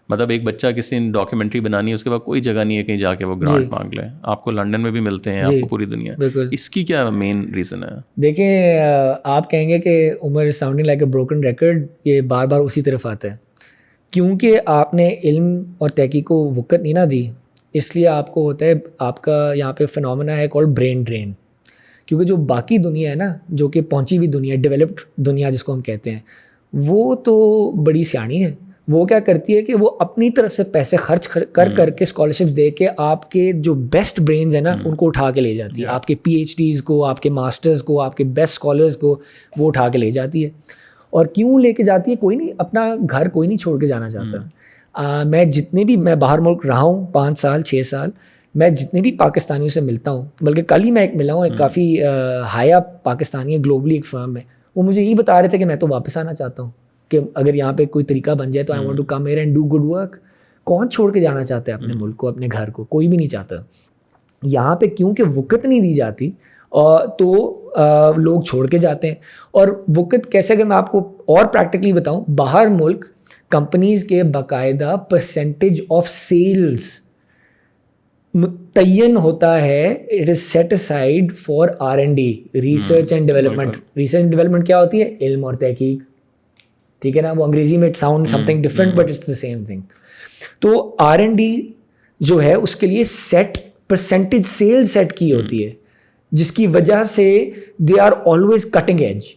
مطلب ایک بچہ کسی نے ڈاکیومنٹری بنانی ہے, اس کے بعد کوئی جگہ نہیں ہے کہیں جا کے وہ گرانٹ مانگ لیں. آپ کو لنڈن میں بھی ملتے ہیں, آپ کو پوری دنیا. اس کی کیا مین ریزن ہے؟ دیکھیں, آپ کہیں گے کہ Umar sounding like a broken record, یہ بار بار اسی طرف آتا ہے, کیونکہ آپ نے علم اور تحقیق کو وقت نہیں نہ دی, اس لیے آپ کو ہوتا ہے, آپ کا یہاں پہ فنومنا ہے کالڈ برین ڈرین, کیونکہ جو باقی دنیا ہے نا, جو کہ پہنچی ہوئی دنیا, ڈیولپڈ دنیا جس کو ہم کہتے ہیں, وہ تو بڑی سیانی ہے. وہ کیا کرتی ہے کہ وہ اپنی طرف سے پیسے خرچ کر کے اسکالرشپس دے کے آپ کے جو بیسٹ برینز ہیں نا ان کو اٹھا کے لے جاتی ہے, آپ کے پی ایچ ڈیز کو, آپ کے ماسٹرز کو, آپ کے بیسٹ اسکالرز کو وہ اٹھا کے لے جاتی ہے. اور کیوں لے کے جاتی ہے؟ کوئی نہیں, اپنا گھر کوئی نہیں چھوڑ کے جانا چاہتا. میں باہر ملک رہا ہوں 5 سال 6 سال, میں جتنے بھی پاکستانیوں سے ملتا ہوں, بلکہ کل ہی میں ایک ملا ہوں, ایک کافی ہائی اپ پاکستانی ہے, گلوبلی ایک فرم ہے, وہ مجھے یہی بتا رہے تھے کہ میں تو واپس آنا چاہتا ہوں, کہ اگر یہاں پہ کوئی طریقہ بن جائے تو I want to come here and do good work. کون چھوڑ کے جانا چاہتا ہے اپنے ملک کو, اپنے گھر کو؟ کوئی بھی نہیں چاہتا. یہاں پہ کیونکہ وقت نہیں دی جاتی تو لوگ چھوڑ کے جاتے ہیں. اور وقت کیسے, اگر میں آپ کو اور پریکٹیکلی بتاؤں, باہر ملک کمپنیز کے باقاعدہ پرسنٹیج آف سیلز متعین ہوتا ہے. It is set aside for R&D, research and development. Research and development کیا ہوتی ہے؟ علم اور تحقیق, ٹھیک ہے نا. وہ انگریزی میں sound something different but it's the same thing. تو R&D جو ہے اس کے لیے سیٹ پرسنٹیج سیل سیٹ کی ہوتی ہے, جس کی وجہ سے they are always cutting edge.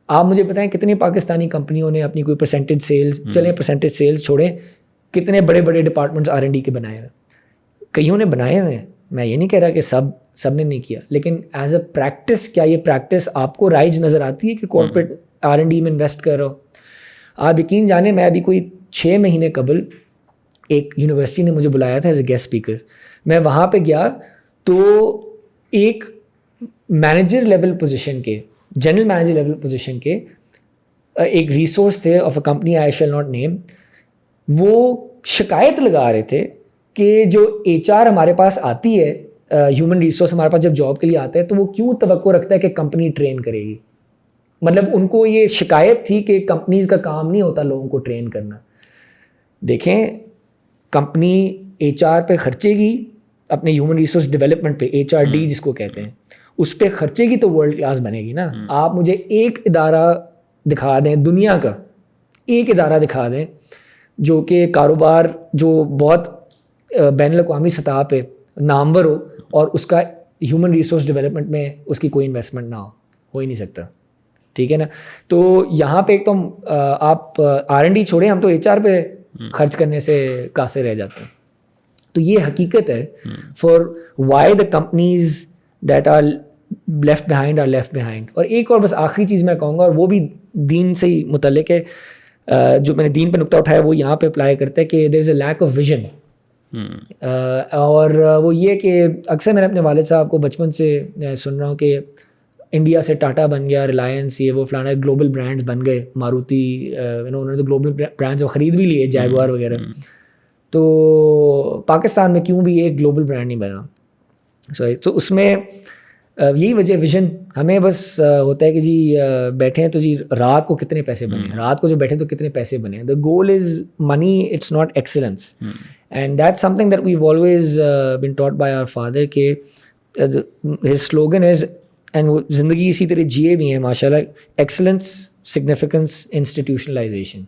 آپ مجھے بتائیں کتنے پاکستانی کمپنیوں نے اپنی کوئی پرسنٹیج سیلز, چلیں پرسنٹیج سیلز چھوڑیں, کتنے بڑے بڑے ڈپارٹمنٹس R&D کے بنائے ہوئے؟ کئیوں نے بنائے ہوئے ہیں. میں یہ نہیں کہہ رہا کہ سب نے نہیں کیا, لیکن ایز اے پریکٹس کیا یہ پریکٹس آپ کو رائج نظر آتی ہے کہ کارپوریٹ R&D میں انویسٹ کر رہا ہو؟ آپ یقین جانیں, میں ابھی کوئی 6 مہینے قبل ایک یونیورسٹی نے مجھے بلایا تھا ایز اے گیسٹ اسپیکر. میں وہاں پہ گیا تو ایک مینیجر لیول پوزیشن کے, جنرل مینیجر لیول پوزیشن کے ایک ریسورس تھے of a company, I shall not name. وہ شکایت لگا رہے تھے کہ جو HR ہمارے پاس آتی ہے, ہیومن ریسورس ہمارے پاس جب جاب کے لیے آتا ہے, تو وہ کیوں توقع رکھتا ہے کہ کمپنی ٹرین کرے گی. مطلب ان کو یہ شکایت تھی کہ کمپنیز کا کام نہیں ہوتا لوگوں کو ٹرین کرنا. دیکھیں, کمپنی HR پہ خرچے گی, اپنے ہیومن ریسورس ڈیولپمنٹ پہ, HRD جس کو کہتے ہیں, اس پہ خرچے گی تو ورلڈ کلاس بنے گی نا. آپ مجھے ایک ادارہ دکھا دیں, دنیا کا ایک ادارہ دکھا دیں جو کہ کاروبار جو بہت بین الاقوامی سطح پہ نامور ہو اور اس کا ہیومن ریسورس ڈیولپمنٹ میں اس کی کوئی انویسٹمنٹ نہ ہو ہی نہیں سکتا. ٹھیک ہے نا. تو یہاں پہ ایک تو آپ R&D چھوڑیں, ہم تو HR پہ خرچ کرنے سے قاصر رہ جاتے ہیں. تو یہ حقیقت ہے for why the companies that are left behind are left behind. اور ایک اور بس آخری چیز میں کہوں گا, اور وہ بھی دین سے ہی متعلق ہے, جو میں نے دین پہ نقطہ اٹھایا وہ یہاں پہ اپلائی کرتا ہے کہ دیر از اے لیک آف ویژن. اور وہ یہ کہ اکثر میں نے اپنے والد صاحب کو بچپن سے سن رہا ہوں کہ انڈیا سے ٹاٹا بن گیا, ریلائنس, یہ وہ فلانا, گلوبل برانڈز بن گئے, ماروتی, انہوں نے تو گلوبل برانڈز وہ خرید بھی لیے, جیگوار وغیرہ. تو پاکستان میں کیوں بھی ایک گلوبل برانڈ نہیں بنا؟ تو اس میں یہی وجہ ویژن. ہمیں بس ہوتا ہے کہ جی بیٹھے ہیں تو جی رات کو کتنے پیسے بنے, رات کو جو بیٹھے تو کتنے پیسے بنے. The goal is money, it's not excellence. And that's something that we've always been taught by our father, کہ ہز سلوگن از, اینڈ وہ زندگی اسی طرح جیے بھی ہیں ماشاء اللہ, ایکسلنس, سگنیفیکنس, انسٹیٹیوشنلائزیشن.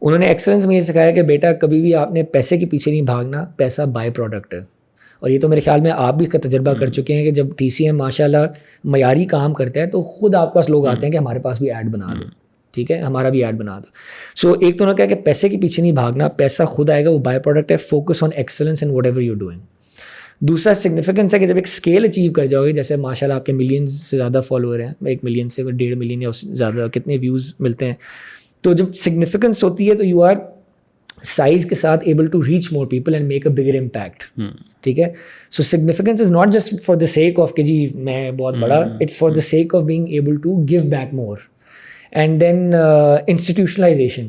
انہوں نے ایکسلنس میں یہ سکھایا کہ بیٹا کبھی بھی آپ نے پیسے کے پیچھے نہیں بھاگنا, پیسہ بائی پروڈکٹ ہے. اور یہ تو میرے خیال میں آپ بھی اس کا تجربہ کر چکے ہیں کہ جب TCM ماشاء اللہ معیاری کام کرتا ہے تو خود آپ کے پاس لوگ آتے ہیں کہ ہمارے پاس بھی ایڈ بنا دو, ٹھیک ہے, ہمارا بھی ایڈ بنا دو. سو ایک تو انہوں نے کہا کہ پیسے کے پیچھے نہیں بھاگنا, پیسہ خود آئے گا, وہ بائی پروڈکٹ ہے. Focus on excellence in what ever you doing. دوسرا سگنیفیکنس ہے کہ جب ایک اسکیل اچیو کر جاؤ گے, جیسے ماشاء اللہ آپ کے ملینز سے زیادہ فالوور ہیں, 1 ملین سے 1.5 ملین یا زیادہ کتنے ویوز ملتے ہیں, تو جب سگنیفیکنس ہوتی ہے تو یو آر سائز کے ساتھ able to reach more people and make a bigger impact. ٹھیک ہے. So significance is not just for the sake of کہ جی میں بہت بڑا, it's for the sake of being able to give back more. And then institutionalization.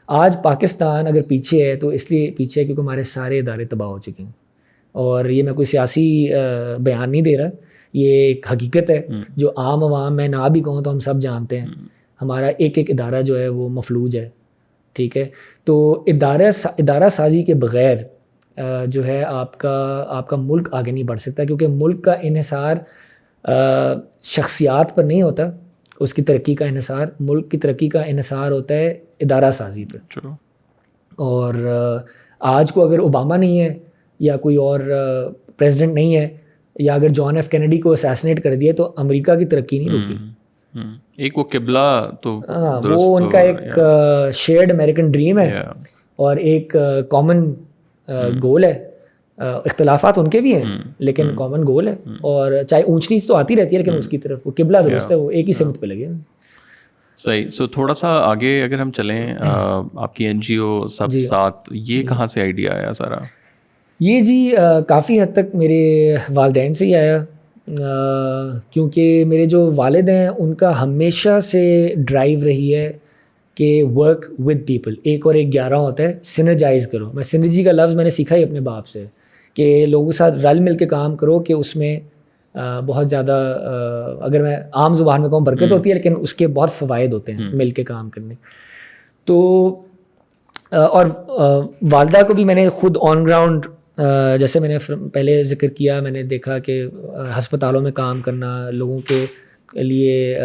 آج پاکستان اگر پیچھے ہے تو اس لیے پیچھے ہے کیونکہ ہمارے سارے ادارے تباہ ہو چکے ہیں. اور یہ میں کوئی سیاسی بیان نہیں دے رہا, یہ ایک حقیقت ہے جو عام عوام, میں نہ بھی کہوں تو ہم سب جانتے ہیں. ہمارا ایک ایک ادارہ جو ہے وہ مفلوج ہے. ٹھیک ہے. تو ادارہ سازی کے بغیر جو ہے آپ کا ملک آگے نہیں بڑھ سکتا, کیونکہ ملک کا انحصار شخصیات پر نہیں ہوتا, اس کی ترقی کا انحصار, ملک کی ترقی کا انحصار ہوتا ہے ادارہ سازی پہ. اور آج کو اگر اوباما نہیں ہے یا کوئی اور پریزیڈنٹ نہیں ہے, یا اگر جان ایف کینیڈی کو اسیسنیٹ کر دیا تو امریکہ کی ترقی نہیں رکی. ایک وہ قبلہ تو وہ ان کا ایک شیئرڈ امریکن ڈریم ہے اور ایک کامن گول ہے. اختلافات ان کے بھی ہیں لیکن کامن گول ہے, اور چاہے اونچ نیچ تو آتی رہتی ہے لیکن اس کی طرف وہ قبلہ درست ہے, وہ ایک ہی سمت پہ لگے. صحیح. سو تھوڑا سا آگے اگر ہم چلیں, آپ کی این جی او سب ساتھ, یہ کہاں سے آئیڈیا آیا سارا؟ یہ جی کافی حد تک میرے والدین سے ہی آیا, کیونکہ میرے جو والد ہیں ان کا ہمیشہ سے ڈرائیو رہی ہے کہ ورک ود پیپل, 1 اور 1 11 ہوتا ہے, سنرجائز کرو. میں سنرجی کا لفظ میں نے سیکھا ہی اپنے باپ سے کہ لوگوں کے ساتھ رل مل کے کام کرو, کہ اس میں بہت زیادہ, اگر میں عام زبان میں کہوں برکت ہوتی ہے, لیکن اس کے بہت فوائد ہوتے ہیں مل کے کام کرنے. تو اور والدہ کو بھی میں نے خود آن گراؤنڈ, جیسے میں نے پہلے ذکر کیا, میں نے دیکھا کہ ہسپتالوں میں کام کرنا, لوگوں کے لیے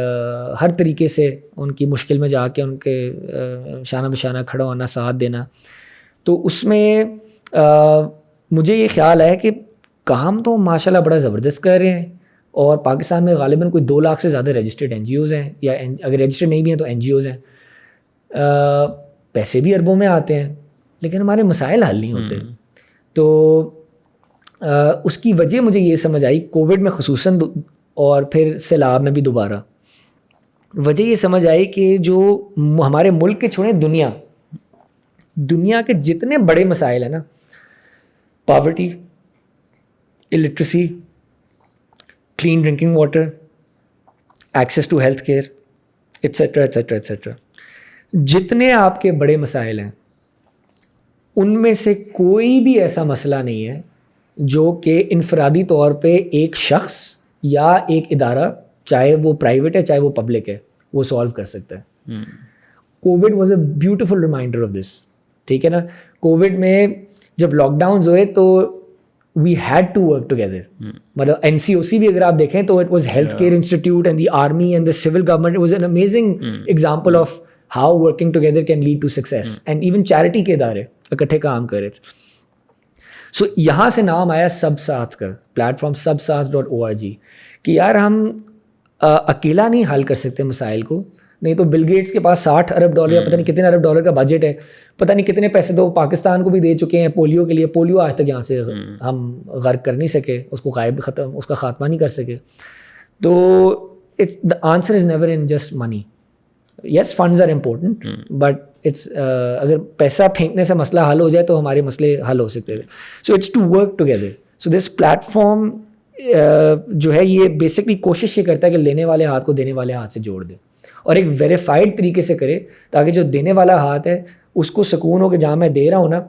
ہر طریقے سے ان کی مشکل میں جا کے ان کے شانہ بشانہ کھڑا ہونا, ساتھ دینا. تو اس میں مجھے یہ خیال ہے کہ کام تو ماشاء اللہ بڑا زبردست کر رہے ہیں, اور پاکستان میں غالباً کوئی 2 لاکھ سے زیادہ رجسٹرڈ این جی اوز ہیں, یا اگر رجسٹرڈ نہیں بھی ہیں تو این جی اوز ہیں. پیسے بھی اربوں میں آتے ہیں لیکن ہمارے مسائل حل نہیں ہوتے. تو اس کی وجہ مجھے یہ سمجھ آئی کووڈ میں خصوصاً, اور پھر سیلاب میں بھی دوبارہ, وجہ یہ سمجھ آئی کہ جو ہمارے ملک کے چھوڑیں دنیا کے جتنے بڑے مسائل ہیں نا, poverty, illiteracy, clean drinking water, access to health care, etcetera etcetera etcetera, جتنے آپ کے بڑے مسائل ہیں ان میں سے کوئی بھی ایسا مسئلہ نہیں ہے جو کہ انفرادی طور پہ ایک شخص یا ایک ادارہ, چاہے وہ پرائیویٹ ہے چاہے وہ پبلک ہے, وہ سالو کر سکتا ہے. COVID was a beautiful reminder of this. ٹھیک ہے نا, کووڈ میں جب لاک ڈاؤنز ہوئے تو we had to work together. مطلب این سی او سی بھی اگر آپ دیکھیں تو it was health care institute and the army and the civil government. It was an amazing example of how working together can lead to success. And even charity کے ادارے اکٹھے کام کر رہے تھے. سو یہاں سے نام آیا سب ساتھ کا, پلیٹ فارم subsaath.org, کہ یار ہم اکیلا نہیں حل کر سکتے مسائل کو. نہیں تو بل گیٹس کے پاس $60 ارب یا پتہ نہیں کتنے ارب ڈالر کا بجٹ ہے, پتہ نہیں کتنے پیسے تو پاکستان کو بھی دے چکے ہیں پولیو کے لیے. پولیو آج تک یہاں سے ہم غرق کر نہیں سکے, اس کو اس کا خاتمہ نہیں کر سکے. تو the answer is never in just money. Yes, funds are important, but it's اگر پیسہ پھینکنے سے مسئلہ حل ہو جائے تو ہمارے مسئلے حل ہو سکتے ہیں. So it's to work together. So this platform جو ہے یہ بیسکلی کوشش یہ کرتا ہے کہ لینے والے ہاتھ کو دینے والے ہاتھ سے جوڑ دے, اور ایک ویریفائڈ طریقے سے کرے, تاکہ جو دینے والا ہاتھ ہے اس کو سکون ہو کہ جہاں میں دے رہا ہوں نا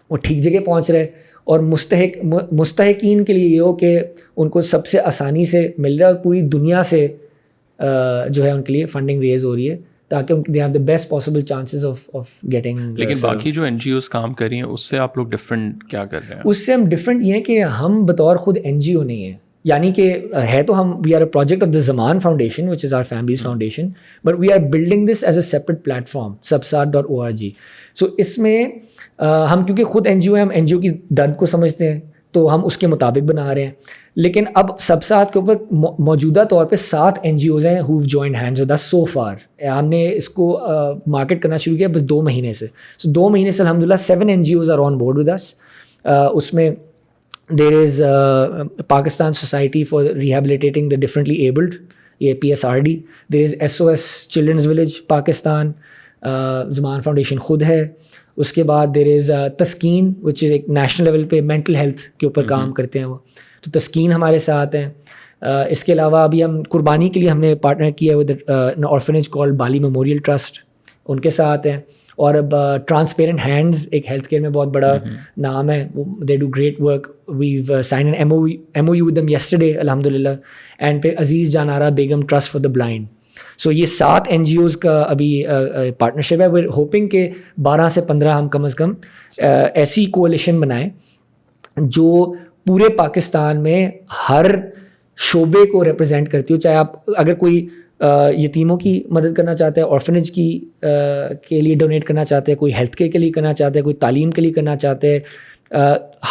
وہ ٹھیک جگہ پہنچ رہے, اور مستحقین کے لیے یہ ہو کہ ان کو سب سے آسانی سے مل رہا ہے, اور پوری دنیا سے جو ہے ان کے لیے فنڈنگ ریز ہو رہی ہے, تاکہ they have the best possible chances of getting. لیکن باقی جو این جی اوز کام کر رہی ہیں اس سے آپ لوگ ڈفرینٹ کیا کر رہے ہیں؟ اس سے ہم ڈفرینٹ یہ ہیں کہ ہم بطور خود این جی او نہیں ہیں, یعنی کہ ہے تو ہم we are a project of the Zaman foundation which is our families foundation, but we are building this as a separate platform subsaath.org. So اس میں ہم کیونکہ خود این جی او ہیں, ہم این جی او کی درد کو سمجھتے ہیں تو ہم اس کے مطابق بنا رہے ہیں. لیکن اب سبساتھ کے اوپر موجودہ طور پہ 7 این جی اوز ہیں who have joined hands with us so far. ہم نے اس کو مارکیٹ کرنا شروع کیا بس 2 مہینے سے. سو 2 مہینے سے الحمدللہ 7 N G Os are on board with us. اس میں there is Pakistan Society for Rehabilitating the Differently Abled, یہ PSRD. there is SOS Children's Village Pakistan, Zaman foundation خود ہے. اس کے بعد there is تسکین which is ایک نیشنل لیول پہ مینٹل ہیلتھ کے اوپر کام کرتے ہیں وہ, تو تسکین ہمارے ساتھ ہیں. اس کے علاوہ ابھی ہم قربانی کے لیے ہم نے پارٹنر کیا with orphanage called Bali memorial trust, ان کے ساتھ ہیں. اور اب ٹرانسپیرنٹ ہینڈز ایک ہیلتھ کیئر میں بہت بڑا نام ہے, they do great work. We've signed an M O U with them yesterday الحمد للہ. اینڈ پھر Aziz Jahanara Begum trust for the blind. So یہ 7 این جی اوز کا ابھی پارٹنرشپ ہے. ویئر ہوپنگ کہ 12 سے 15 ہم کم از کم ایسی کولیشن بنائیں جو پورے پاکستان میں ہر شعبے کو ریپرزینٹ کرتی ہو. چاہے آپ اگر کوئی یتیموں کی مدد کرنا چاہتے ہیں, آرفنیج کی کے لیے ڈونیٹ کرنا چاہتے ہیں, کوئی ہیلتھ کیئر کے لیے کرنا چاہتے ہیں, کوئی تعلیم کے لیے کرنا چاہتے ہیں,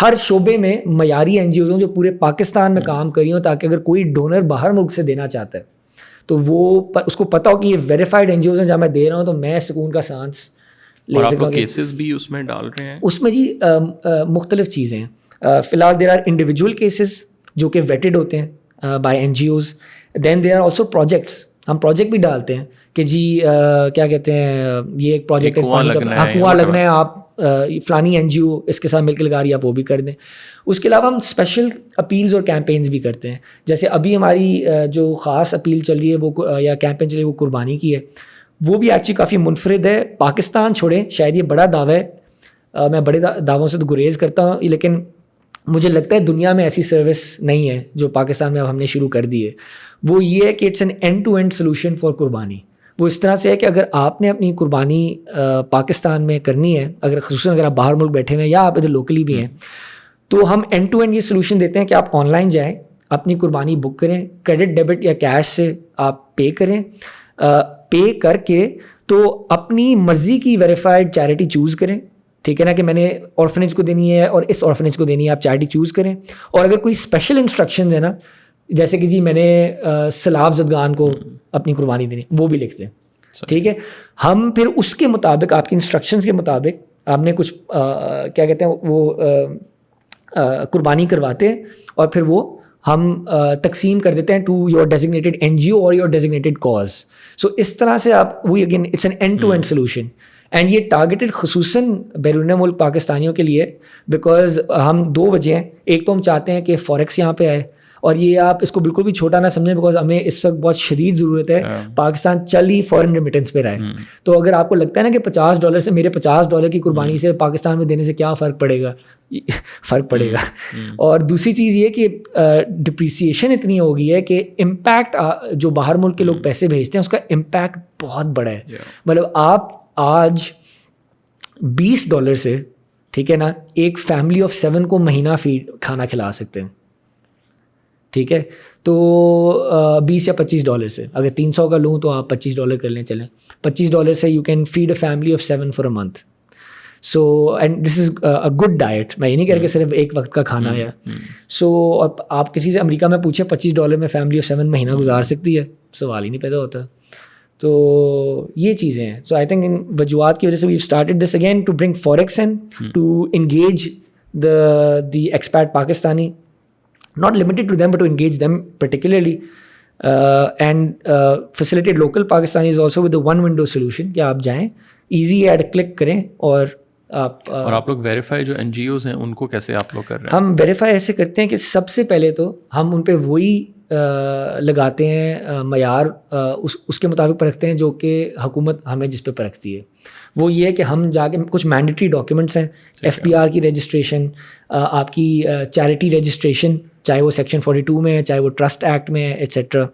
ہر شعبے میں معیاری این جی اوز ہوں جو پورے پاکستان میں کام کری ہوں, تاکہ اگر کوئی ڈونر باہر ملک سے دینا چاہتا ہے تو وہ اس کو پتہ ہو کہ یہ ویریفائڈ این جی اوز ہیں جہاں میں دے رہا ہوں, تو میں سکون کا سانس لے سکتا ہوں. کیسز بھی اس میں ڈال رہے ہیں اس میں جی مختلف چیزیں ہیں. فی الحال دیر آر انڈیویجول کیسز جو کہ ویٹڈ ہوتے ہیں by N G Os. Then there are also projects, ہم پروجیکٹ بھی ڈالتے ہیں کہ جی کیا کہتے ہیں یہ ایک پروجیکٹ کنواں لگنا ہے, آپ فلانی این جی او اس کے ساتھ مل کے لگا رہی ہے, آپ وہ بھی کر دیں. اس کے علاوہ ہم اسپیشل اپیلز اور کیمپینز بھی کرتے ہیں. جیسے ابھی ہماری جو خاص اپیل چل رہی ہے وہ یا کیمپین چل رہی ہے وہ قربانی کی ہے, وہ بھی ایکچولی کافی منفرد ہے. پاکستان چھوڑیں, شاید یہ بڑا دعویٰ ہے, میں بڑے دعووں سے تو گریز کرتا ہوں, لیکن مجھے لگتا ہے دنیا میں ایسی سروس نہیں ہے جو پاکستان میں اب ہم نے شروع کر دی ہے. وہ یہ ہے کہ it's an end to end solution for قربانی. وہ اس طرح سے ہے کہ اگر آپ نے اپنی قربانی پاکستان میں کرنی ہے, اگر خصوصاً اگر آپ باہر ملک بیٹھے ہوئے ہیں یا آپ ادھر لوکلی بھی ہیں, تو ہم اینڈ ٹو اینڈ یہ سولوشن دیتے ہیں کہ آپ آن لائن جائیں, اپنی قربانی بک کریں, کریڈٹ ڈیبٹ یا کیش سے آپ پے کریں, پے کر کے تو اپنی مرضی کی ویریفائڈ چیریٹی چوز کریں. ٹھیک ہے نا, کہ میں نے آرفنیج کو دینی ہے اور اس آرفنیج کو دینی ہے, آپ چیریٹی چوز کریں. اور اگر کوئی اسپیشل انسٹرکشنز ہیں نا, جیسے کہ جی میں نے سیلاب زدگان کو اپنی قربانی دینی, وہ بھی لکھتے ہیں. ٹھیک ہے, ہم پھر اس کے مطابق آپ کی انسٹرکشنز کے مطابق آپ نے کچھ کیا کہتے ہیں وہ قربانی کرواتے ہیں, اور پھر وہ ہم تقسیم کر دیتے ہیں to your designated N G O or your designated cause. So اس طرح سے آپ we again it's an end to end solution. And یہ ٹارگیٹڈ خصوصاً بیرون ملک پاکستانیوں کے لیے, بیکاز ہم دو وجہ ہیں. ایک تو ہم چاہتے ہیں کہ فوریکس یہاں پہ آئے, اور یہ آپ اس کو بالکل بھی چھوٹا نہ سمجھیں, بیکاز ہمیں اس وقت بہت شدید ضرورت ہے پاکستان چل ہی فورن ریمیٹنس پہ رہے. تو اگر آپ کو لگتا ہے نا کہ $50 سے میرے $50 کی قربانی سے پاکستان میں دینے سے کیا فرق پڑے گا, فرق پڑے گا. اور دوسری چیز یہ کہ ڈپریسیشن اتنی ہو گئی ہے کہ امپیکٹ جو باہر ملک کے لوگ پیسے بھیجتے ہیں اس کا امپیکٹ بہت بڑا ہے. مطلب آپ آج $20 سے, ٹھیک ہے نا, ایک فیملی آف 7 کو مہینہ فیڈ کھانا کھلا سکتے ہیں. ٹھیک ہے, تو $20 یا $25 سے, اگر 300 کا لوں تو آپ $25 کر لیں, چلیں $25 سے you can feed a family of 7 for a month. So and this is a good diet. میں یہ نہیں کہہ رہا کہ صرف ایک وقت کا کھانا ہے. سو آپ کسی سے امریکہ میں پوچھیں $25 میں فیملی آف 7 مہینہ گزار سکتی ہے, سوال ہی نہیں پیدا ہوتا. تو یہ چیزیں ہیں. سو آئی تھنک ان وجوہات کی وجہ سے we started this again to bring forex in to engage the expat Pakistani, not limited to them but to engage them particularly, and facilitate local Pakistanis also with the one window solution کہ آپ جائیں easy add click کریں اور آپ لوگ ویریفائی جو این جی اوز ہیں ان کو کیسے آپ لوگ کر رہے ہیں؟ ہم ویریفائی ایسے کرتے ہیں کہ سب سے پہلے تو ہم ان پہ وہی لگاتے ہیں معیار, اس کے مطابق پرکھتے ہیں جو کہ حکومت ہمیں جس پہ پرکھتی ہے. وہ یہ ہے کہ ہم جا کے کچھ مینڈیٹری ڈاکیومنٹس ہیں, ایف پی آر کی رجسٹریشن, آپ کی چیریٹی رجسٹریشن, چاہے وہ سیکشن 42 میں ہے, چاہے وہ ٹرسٹ ایکٹ میں ہے ایٹسیٹرا,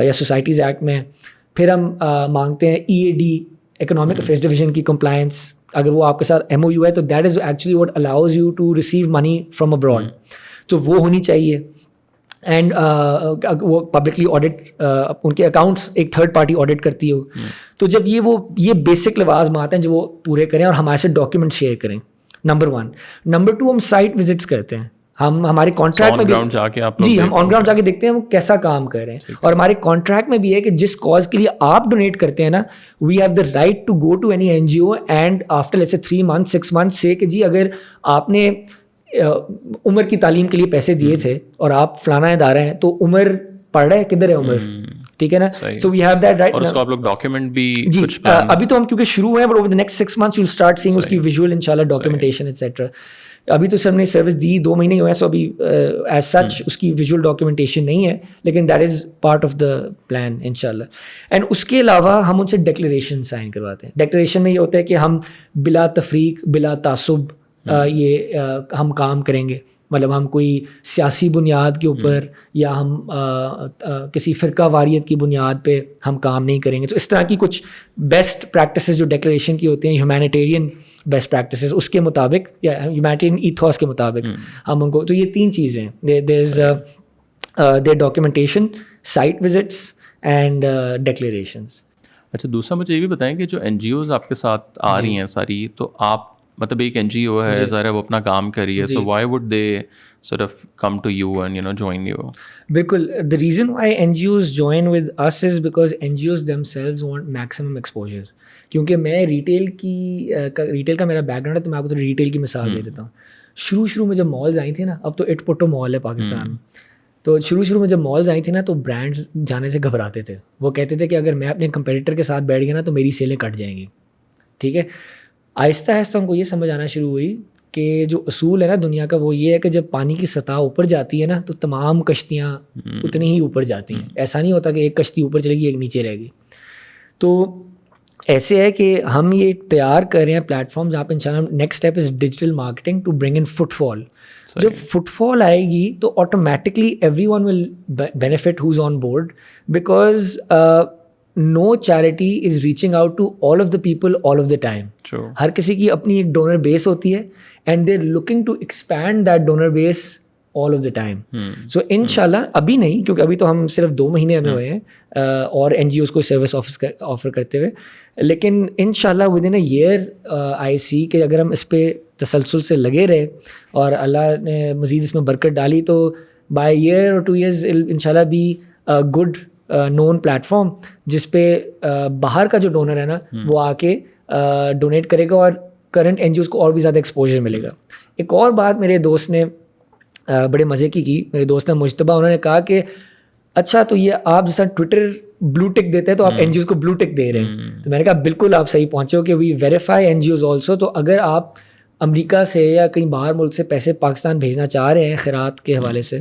یا سوسائٹیز ایکٹ میں ہے. پھر ہم مانگتے ہیں ای اے ڈی, اکنامک افیئرس ڈویژن کی کمپلائنس. اگر وہ آپ کے ساتھ ایم او یو ہے تو that is actually what allows you to receive money from abroad, تو وہ ہونی چاہیے. اینڈ وہ پبلکلی آڈٹ, ان کے اکاؤنٹس ایک تھرڈ پارٹی آڈٹ کرتی ہو. تو جب یہ بیسک لوازمات ہیں جو وہ پورے کریں اور ہمارے سے ڈاکیومنٹ شیئر کریں, نمبر 1. نمبر 2, ہم سائٹ وزٹس کرتے ہیں. ہم ہمارے کانٹریکٹ میں بھی جی ہم آن گراؤنڈ جا کے دیکھتے ہیں وہ کیسا کام کر رہے ہیں. اور ہمارے کانٹریکٹ میں بھی ہے کہ جس کاز کے لیے آپ ڈونیٹ کرتے ہیں نا, we have the right to go to any N G O and after let's say 3 months 6 months سے کہ جی اگر آپ نے عمر کی تعلیم کے لیے پیسے دیے تھے اور آپ فلانا ادارہ ہیں, تو عمر پڑھ رہا ہے, کدھر ہے عمر, ٹھیک ہے نا. سو وی ہیو دیٹ رائٹ. اور اس کو آپ لوگ ڈاکیومنٹ بھی جی ابھی تو ہم کیونکہ شروع ہیں, but over the next 6 months you will start seeing اس کی ویژول انشاءاللہ ڈاکیومنٹیشن ایٹسیٹرا. ابھی تو سر نے سروس دی 2 مہینے ہوئے ہیں, سو ابھی ایز سچ اس کی ویژول ڈاکیومنٹیشن نہیں ہے, لیکن that is part of the plan انشاءاللہ. اینڈ اس کے علاوہ ہم ان سے ڈیکلیریشن سائن کرواتے ہیں. ڈیکلیریشن میں یہ ہوتا ہے کہ ہم بلا تفریق بلا تعصب یہ ہم کام کریں گے. مطلب ہم کوئی سیاسی بنیاد کے اوپر یا ہم کسی فرقہ واریت کی بنیاد پہ ہم کام نہیں کریں گے. تو اس طرح کی کچھ بیسٹ پریکٹسز جو ڈیکلیریشن کی ہوتی ہیں, ہیومینیٹیرین بیسٹ پریکٹسز, اس کے مطابق یا ہیومینیٹیرین ایتھوس کے مطابق ہم ان کو, تو یہ 3 چیزیں دیر از دیر ڈاکیومنٹیشن, سائٹ وزٹس اینڈ ڈیکلیریشنز. اچھا, دوسرا مجھے یہ بھی بتائیں کہ جو این جی اوز آپ کے ساتھ آ رہی ہیں ساری, تو آپ مطلب ایک NGO ہے ظاہر ہے وہ اپنا کام کر رہی ہے, so why would they sort of come to you and join you? بالکل, the reason why NGOs join with us is because NGOs themselves want maximum exposure. کیونکہ میں ریٹیل کا میرا بیک گراؤنڈ ہے, تو میں آپ کو تو ریٹیل کی مثال دے دیتا ہوں. شروع میں جب مالز آئی تھیں نا, اب تو اٹ پٹو مال ہے پاکستان میں, تو شروع میں جب مالز آئی تھیں نا تو برانڈز جانے سے گھبراتے تھے. وہ کہتے تھے کہ اگر میں اپنے کمپیٹیٹر کے ساتھ بیٹھ گیا نا تو میری سیلیں کٹ جائیں گی. ٹھیک ہے, آہستہ آہستہ ان کو یہ سمجھ آنا شروع ہوئی کہ جو اصول ہے نا دنیا کا وہ یہ ہے کہ جب پانی کی سطح اوپر جاتی ہے نا تو تمام کشتیاں اتنی ہی اوپر جاتی ہیں. ایسا نہیں ہوتا کہ ایک کشتی اوپر چلے گی ایک نیچے رہے گی. تو ایسے ہے کہ ہم یہ تیار کر رہے ہیں پلیٹ فارم جہاں پہ انشاءاللہ next step is digital marketing to bring in footfall. جب فٹ فال آئے گی تو automatically everyone will benefit who's on board, because no charity is reaching out to all of the people all of the time. ہر کسی کی اپنی ایک ڈونر بیس ہوتی ہے and they are looking to expand that donor base all of the time. So ان شاء اللہ ابھی نہیں, کیونکہ ابھی تو ہم صرف 2 مہینے ہمیں ہوئے ہیں اور NGOs کو سروس آفر کرتے ہوئے, لیکن ان شاء اللہ with in a year I سی کہ اگر ہم اس پہ تسلسل سے لگے رہے اور اللہ نے مزید اس میں برکت ڈالی تو بائی ایئر اور 2 years ان شاء اللہ be good known platform جس پہ باہر کا جو ڈونر ہے نا وہ آ کے ڈونیٹ کرے گا اور کرنٹ NGOs کو اور بھی زیادہ ایکسپوجر ملے گا. ایک اور بات میرے دوست نے بڑے مزے کی میرے دوست نے مجتبہ, انہوں نے کہا کہ اچھا تو یہ آپ جیسا ٹویٹر بلو ٹک دیتے ہیں تو آپ NGOs کو بلو ٹک دے رہے ہیں. تو میں نے کہا بالکل آپ صحیح پہنچے ہو کہ وی ویریفائی NGOs آلسو. تو اگر آپ امریکہ سے یا کہیں باہر ملک سے پیسے پاکستان بھیجنا چاہ رہے ہیں خیرات کے حوالے سے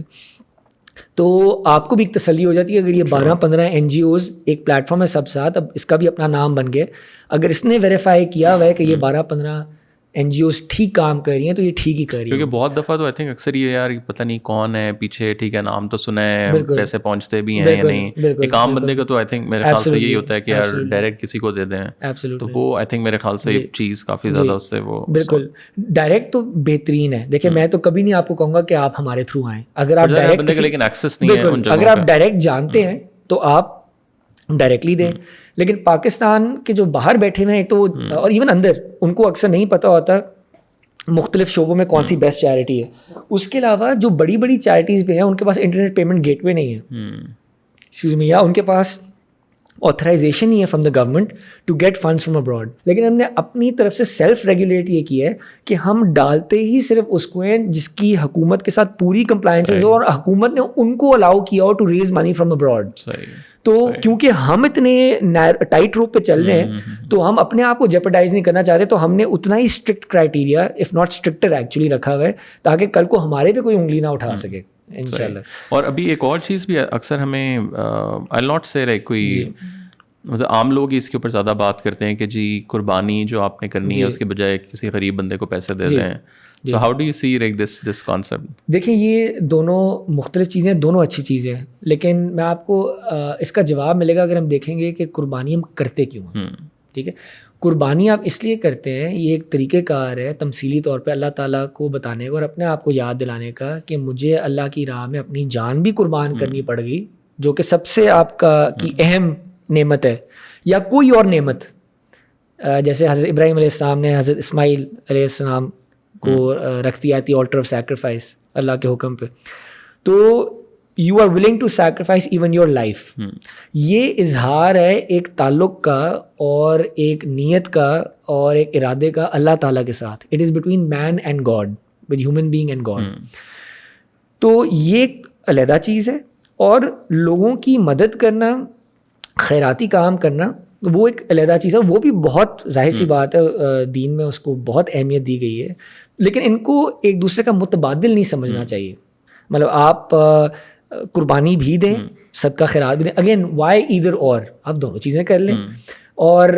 تو آپ کو بھی ایک تسلی ہو جاتی ہے. اگر یہ 12-15 NGOs ایک پلیٹ فارم ہے سب ساتھ, اب اس کا بھی اپنا نام بن گیا, اگر اس نے ویریفائی کیا ہوا ہے کہ یہ 12-15 NGOs ٹھیک کام کر رہی ہیں تو یہ ٹھیک ہی کر رہی ہیں. کیونکہ بہت دفعہ تو آئی تھنک اکثر یہ یار پتہ نہیں کون ہے پیچھے, ٹھیک ہے نام تو سنا ہے, پیسے پہنچتے بھی ہیں یا نہیں. ایک عام بندے کا تو آئی تھنک میرے خیال سے یہی ہوتا ہے کہ یار ڈائریکٹ کسی کو دے دیں, تو وہ آئی تھنک میرے خیال سے یہ چیز کافی زیادہ اس سے وہ بالکل ڈائریکٹ تو بہترین ہے. دیکھیں میں تو کبھی نہیں آپ کو کہوں گا کہ آپ ہمارے تھرو آئیں. اگر آپ ڈائریکٹ لیکن ایکسیس نہیں ہے ان جگہوں, اگر آپ ڈائریکٹ جانتے ہیں تو آپ ڈائریکٹلی دیں. لیکن پاکستان کے جو باہر بیٹھے ہوئے ہیں ایک تو اور ایون اندر ان کو اکثر نہیں پتہ ہوتا مختلف شعبوں میں کون سی بیسٹ چیریٹی ہے. اس کے علاوہ جو بڑی بڑی چیریٹیز بھی ہیں ان کے پاس انٹرنیٹ پیمنٹ گیٹ وے نہیں ہے, ایکسکیوز می, یا ان کے پاس آتھرائزیشن نہیں ہے from the government to get funds from abroad. لیکن ہم نے اپنی طرف سے سیلف ریگولیٹ یہ کیا ہے کہ ہم ڈالتے ہی صرف اس کو ہیں جس کی حکومت کے ساتھ پوری کمپلائنسز ہو اور حکومت نے ان کو الاؤ کیا ہو to raise money from abroad. تو کیونکہ ہم اتنے ٹائٹ روپ پہ چل رہے ہیں تو ہم اپنے آپ کو جیپرڈائز نہیں کرنا چاہتے, تو ہم نے اتنا ہی strict criteria if not stricter actually رکھا ہوا ہے تاکہ کل کو ہمارے پہ کوئی انگلی نہ اٹھا سکے انشاءاللہ. اور ابھی ایک اور چیز بھی اکثر ہمیں آئی ناٹ سے لائک کوئی مطلب عام لوگ اس کے اوپر زیادہ بات کرتے ہیں کہ جی قربانی جو آپ نے کرنی ہے اس کے بجائے کسی غریب بندے کو پیسے دے دیں. So how do you see like this concept? دیکھیں یہ دونوں مختلف چیزیں, دونوں اچھی چیزیں ہیں, لیکن میں آپ کو اس کا جواب ملے گا اگر ہم دیکھیں گے کہ قربانی ہم کرتے کیوں ہیں. ٹھیک ہے, قربانی آپ اس لیے کرتے ہیں, یہ ایک طریقہ کار ہے تمثیلی طور پہ اللہ تعالیٰ کو بتانے کا اور اپنے آپ کو یاد دلانے کا کہ مجھے اللہ کی راہ میں اپنی جان بھی قربان کرنی پڑ گئی, جو کہ سب سے آپ کا کی اہم نعمت ہے, یا کوئی اور نعمت. جیسے حضرت ابراہیم علیہ السلام نے حضرت اسماعیل علیہ السلام کو رکھ دیا تھی آلٹر آف سیکریفائس اللہ کے حکم پہ, تو you are willing to sacrifice even your life. یہ اظہار ہے ایک تعلق کا اور ایک نیت کا اور ایک ارادے کا اللہ تعالیٰ کے ساتھ. It is between man and God, with human being and God. تو یہ ایک علیحدہ چیز ہے, اور لوگوں کی مدد کرنا, خیراتی کام کرنا, وہ ایک علیحدہ چیز ہے. وہ بھی بہت ظاہر سی بات ہے دین میں اس کو بہت اہمیت دی گئی ہے, لیکن ان کو ایک دوسرے کا متبادل نہیں سمجھنا چاہیے. مطلب آپ قربانی بھی دیں, صدقہ خیرات بھی دیں, اگین وائی ایدر اور, آپ دونوں چیزیں کر لیں. اور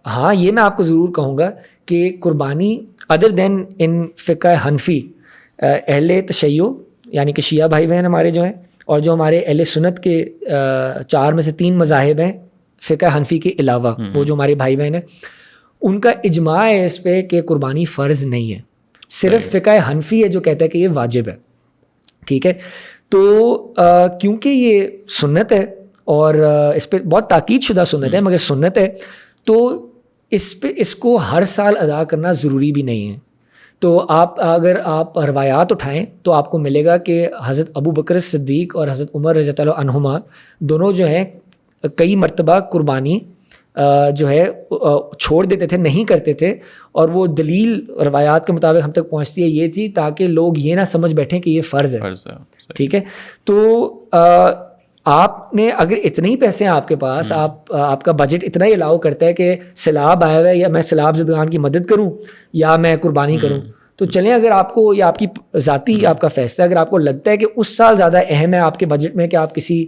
ہاں یہ میں آپ کو ضرور کہوں گا کہ قربانی ادر دین ان فقہ حنفی, اہل تشیع یعنی کہ شیعہ بھائی بہن ہمارے جو ہیں, اور جو ہمارے اہل سنت کے 4 میں سے 3 مذاہب ہیں فقہ حنفی کے علاوہ, وہ جو ہمارے بھائی بہن ہیں, ان کا اجماع ہے اس پہ کہ قربانی فرض نہیں ہے. صرف فقہ حنفی ہے جو کہتا ہے کہ یہ واجب ہے. ٹھیک ہے, تو کیونکہ یہ سنت ہے اور اس پہ بہت تاکید شدہ سنت ہے, مگر سنت ہے, تو اس کو ہر سال ادا کرنا ضروری بھی نہیں ہے. تو اگر آپ روایات اٹھائیں تو آپ کو ملے گا کہ حضرت ابو بکر صدیق اور حضرت عمر رضی اللہ عنہما دونوں جو ہیں کئی مرتبہ قربانی جو ہے چھوڑ دیتے تھے, نہیں کرتے تھے, اور وہ دلیل روایات کے مطابق ہم تک پہنچتی ہے یہ تھی تاکہ لوگ یہ نہ سمجھ بیٹھیں کہ یہ فرض ہے. ٹھیک ہے, تو آپ نے اگر اتنے ہی پیسے ہیں آپ کے پاس, آپ کا بجٹ اتنا ہی الاؤ کرتا ہے کہ سیلاب آیا ہوا ہے یا میں سیلاب زدگان کی مدد کروں یا میں قربانی کروں, تو چلیں اگر آپ کو, یا آپ کی ذاتی آپ کا فیصلہ, اگر آپ کو لگتا ہے کہ اس سال زیادہ اہم ہے آپ کے بجٹ میں کہ آپ کسی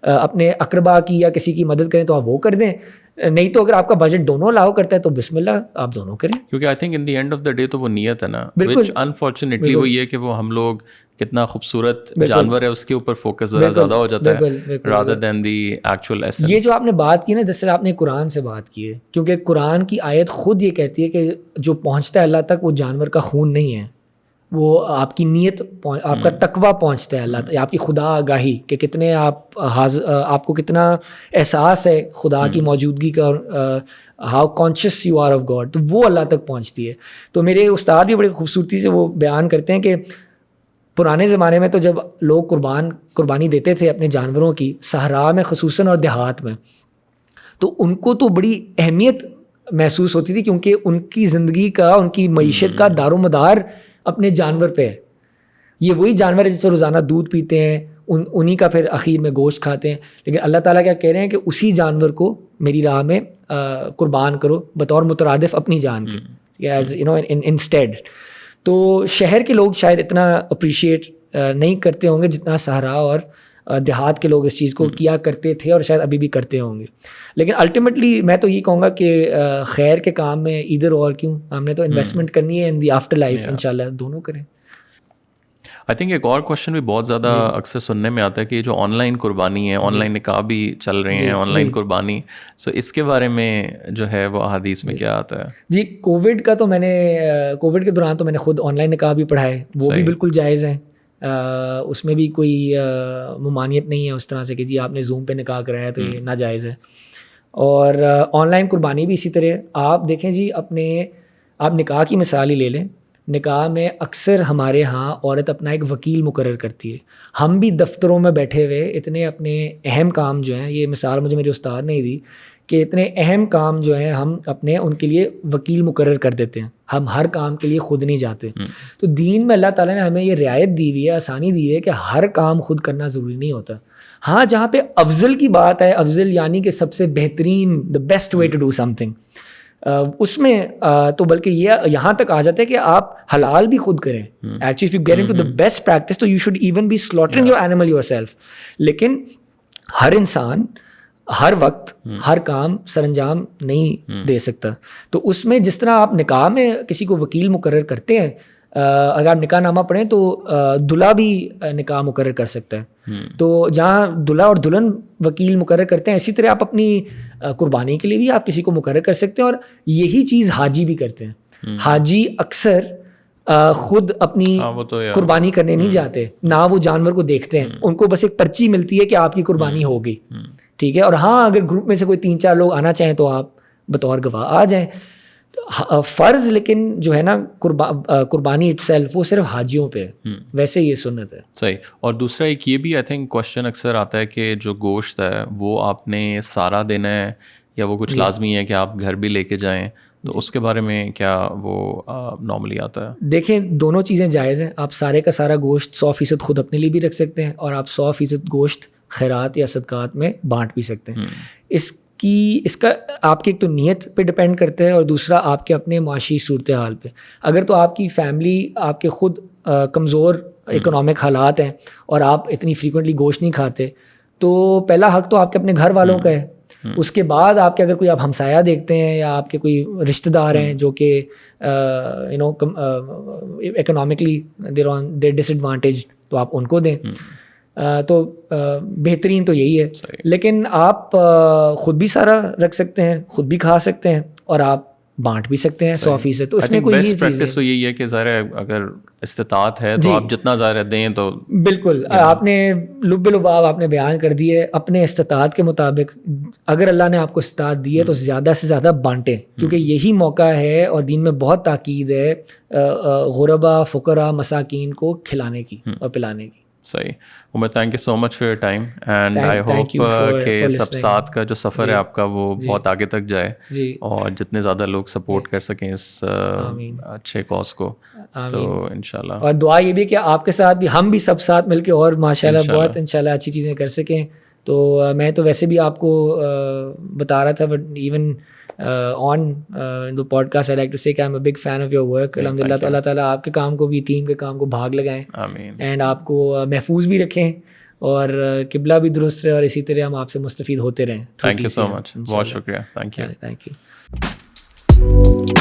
اپنے اقربا کی یا کسی کی مدد کریں تو آپ وہ کر دیں, نہیں تو اگر آپ کا بجٹ دونوں الاؤ کرتا ہے تو بسم اللہ آپ دونوں کریں. کیونکہ آئی think in the end of the day تو وہ نیت ہے نا, وچ انفارچونیٹلی وہ یہ کہ وہ ہم لوگ کتنا خوبصورت جانور ہے اس کے اوپر فوکس ذرا زیادہ ہو جاتا ہے rather than the actual essence. یہ جو آپ نے بات کی نا, جس سے آپ نے قرآن سے بات کی ہے, کیونکہ قرآن کی آیت خود یہ کہتی ہے کہ جو پہنچتا ہے اللہ تک وہ جانور کا خون نہیں ہے, وہ آپ کی نیت, آپ کا تقویٰ پہنچتا ہے اللہ تک, آپ کی خدا آگاہی کہ کتنے آپ کو کتنا احساس ہے خدا کی موجودگی کا, how conscious you are of God, تو وہ اللہ تک پہنچتی ہے. تو میرے استاد بھی بڑی خوبصورتی سے وہ بیان کرتے ہیں کہ پرانے زمانے میں تو جب لوگ قربانی دیتے تھے اپنے جانوروں کی, صحرا میں خصوصاً اور دیہات میں, تو ان کو تو بڑی اہمیت محسوس ہوتی تھی کیونکہ ان کی زندگی کا, ان کی معیشت کا دار و مدار اپنے جانور پہ ہے. یہ وہی جانور ہے جس سے روزانہ دودھ پیتے ہیں, انہی کا پھر اخیر میں گوشت کھاتے ہیں. لیکن اللہ تعالیٰ کیا کہہ رہے ہیں کہ اسی جانور کو میری راہ میں قربان کرو بطور مترادف اپنی جان کے, ایز یو نو انسٹیڈ. تو شہر کے لوگ شاید اتنا اپریشیٹ نہیں کرتے ہوں گے جتنا صحرا اور دیہات کے لوگ اس چیز کو کیا کرتے تھے اور شاید ابھی بھی کرتے ہوں گے. لیکن الٹیمیٹلی میں تو یہ کہوں گا کہ خیر کے کام میں ادھر اور کیوں, ہم نے تو انویسٹمنٹ کرنی ہے ان دی آفٹر لائف, انشاءاللہ دونوں کریں. آئی تھنک ایک اور کوشچن بھی بہت زیادہ اکثر سننے میں آتا ہے کہ یہ جو آن لائن قربانی ہے, آن لائن نکاح بھی چل رہے ہیں, آن لائن قربانی, سو اس کے بارے میں جو ہے وہ احادیث میں کیا آتا ہے؟ جی, کووڈ کے دوران تو میں نے خود آن لائن نکاح بھی پڑھائے, وہ بھی بالکل جائز ہیں, اس میں بھی کوئی ممانعت نہیں ہے اس طرح سے کہ جی آپ نے زوم پہ نکاح کرایا تو یہ ناجائز ہے. اور آن لائن قربانی بھی اسی طرح. آپ دیکھیں جی, آپ نکاح کی مثال ہی لے لیں, نکاح میں اکثر ہمارے ہاں عورت اپنا ایک وکیل مقرر کرتی ہے. ہم بھی دفتروں میں بیٹھے ہوئے اتنے اپنے اہم کام جو ہیں, یہ مثال مجھے میرے استاد نے دی کہ اتنے اہم کام جو ہیں ہم اپنے ان کے لیے وکیل مقرر کر دیتے ہیں, ہم ہر کام کے لیے خود نہیں جاتے. تو دین میں اللہ تعالیٰ نے ہمیں یہ رعایت دی ہوئی ہے, آسانی دی ہے کہ ہر کام خود کرنا ضروری نہیں ہوتا. ہاں, جہاں پہ افضل کی بات ہے, افضل یعنی کہ سب سے بہترین, the best way to do something, اس میں تو بلکہ یہ یہاں تک آ جاتا ہے کہ آپ حلال بھی خود کریں. Actually if you get into the best practice تو you should even be slaughtering your animal yourself. لیکن ہر انسان ہر وقت ہر کام سر انجام نہیں دے سکتا. تو اس میں جس طرح آپ نکاح میں کسی کو وکیل مقرر کرتے ہیں, اگر آپ نکاح نامہ پڑھیں تو دلہا بھی نکاح مقرر کر سکتا ہے. تو جہاں دلہا اور دلہن وکیل مقرر کرتے ہیں, اسی طرح آپ اپنی قربانی کے لیے بھی آپ کسی کو مقرر کر سکتے ہیں. اور یہی چیز حاجی بھی کرتے ہیں. حاجی اکثر خود اپنی قربانی کرنے نہیں جاتے, نہ وہ جانور کو دیکھتے ہیں, ان کو بس ایک پرچی ملتی ہے کہ آپ کی قربانی ہوگی. ٹھیک ہے, اور ہاں اگر گروپ میں سے کوئی 3-4 لوگ آنا چاہیں تو آپ بطور گواہ آ جائیں. فرض لیکن جو ہے نا قربانی اٹ سیلف وہ صرف حاجیوں پہ ہے, ویسے یہ سنت ہے. صحیح. اور دوسرا ایک یہ بھی آئی تھنک کوشچن اکثر آتا ہے کہ جو گوشت ہے وہ آپ نے سارا دینا ہے یا وہ کچھ لازمی ہے کہ آپ گھر بھی لے کے جائیں, تو اس کے بارے میں کیا وہ نارملی آتا ہے؟ دیکھیں, دونوں چیزیں جائز ہیں. آپ سارے کا سارا گوشت 100% خود اپنے لیے بھی رکھ سکتے ہیں, اور آپ 100% گوشت خیرات یا صدقات میں بانٹ بھی سکتے ہیں. اس کا آپ کی ایک تو نیت پہ ڈپینڈ کرتا ہے, اور دوسرا آپ کے اپنے معاشی صورتحال پہ. اگر تو آپ کی فیملی آپ کے خود کمزور اکنامک حالات ہیں اور آپ اتنی فریکوینٹلی گوشت نہیں کھاتے, تو پہلا حق تو آپ کے اپنے گھر والوں کا ہے. اس کے بعد آپ کے اگر کوئی آپ ہمسایہ دیکھتے ہیں یا آپ کے کوئی رشتہ دار ہیں جو کہ you know economically they're on their disadvantage, تو آپ ان کو دیں. تو بہترین تو یہی ہے. لیکن آپ خود بھی سارا رکھ سکتے ہیں, خود بھی کھا سکتے ہیں, اور آپ بانٹ بھی سکتے ہیں 100%. تو اس میں کوئی بیسٹ یہ چیز پریکٹس تو یہی ہے کہ ظاہر ہے اگر استطاعت ہے تو آپ جتنا ظاہر دیں تو بالکل آپ نے لب لباب آپ نے بیان کر دی ہے. اپنے استطاعت کے مطابق اگر اللہ نے آپ کو استطاعت دی ہے تو زیادہ سے زیادہ بانٹیں, کیونکہ یہی موقع ہے اور دین میں بہت تاکید ہے غربا فقراء مساکین کو کھلانے کی اور پلانے کی. صحیح. Umar thank you so much for your time and I hope کہ سب ساتھ کا جو سفر ہے آپ کا وہ بہت آگے تک جائے اور جتنے زیادہ لوگ سپورٹ کر سکیں اس اچھے کاز کو, تو انشاءاللہ. اور دعا یہ بھی کہ آپ کے ساتھ بھی ہم بھی سب ساتھ مل کے اور ماشاءاللہ بہت انشاءاللہ اچھی چیزیں کر سکیں. تو میں تو ویسے بھی آپ کو بتا رہا تھا, but even on the podcast I like to say کہ I'm a big fan of your work. الحمدللہ تو اللہ تعالیٰ آپ کے کام کو بھی, ٹیم کے کام کو بھاگ لگائیں اینڈ آپ کو محفوظ بھی رکھیں اور قبلہ بھی درست رہے, اور اسی طرح ہم آپ سے مستفید ہوتے رہیں. تھینک یو سو مچ, بہت شکریہ. Thank you.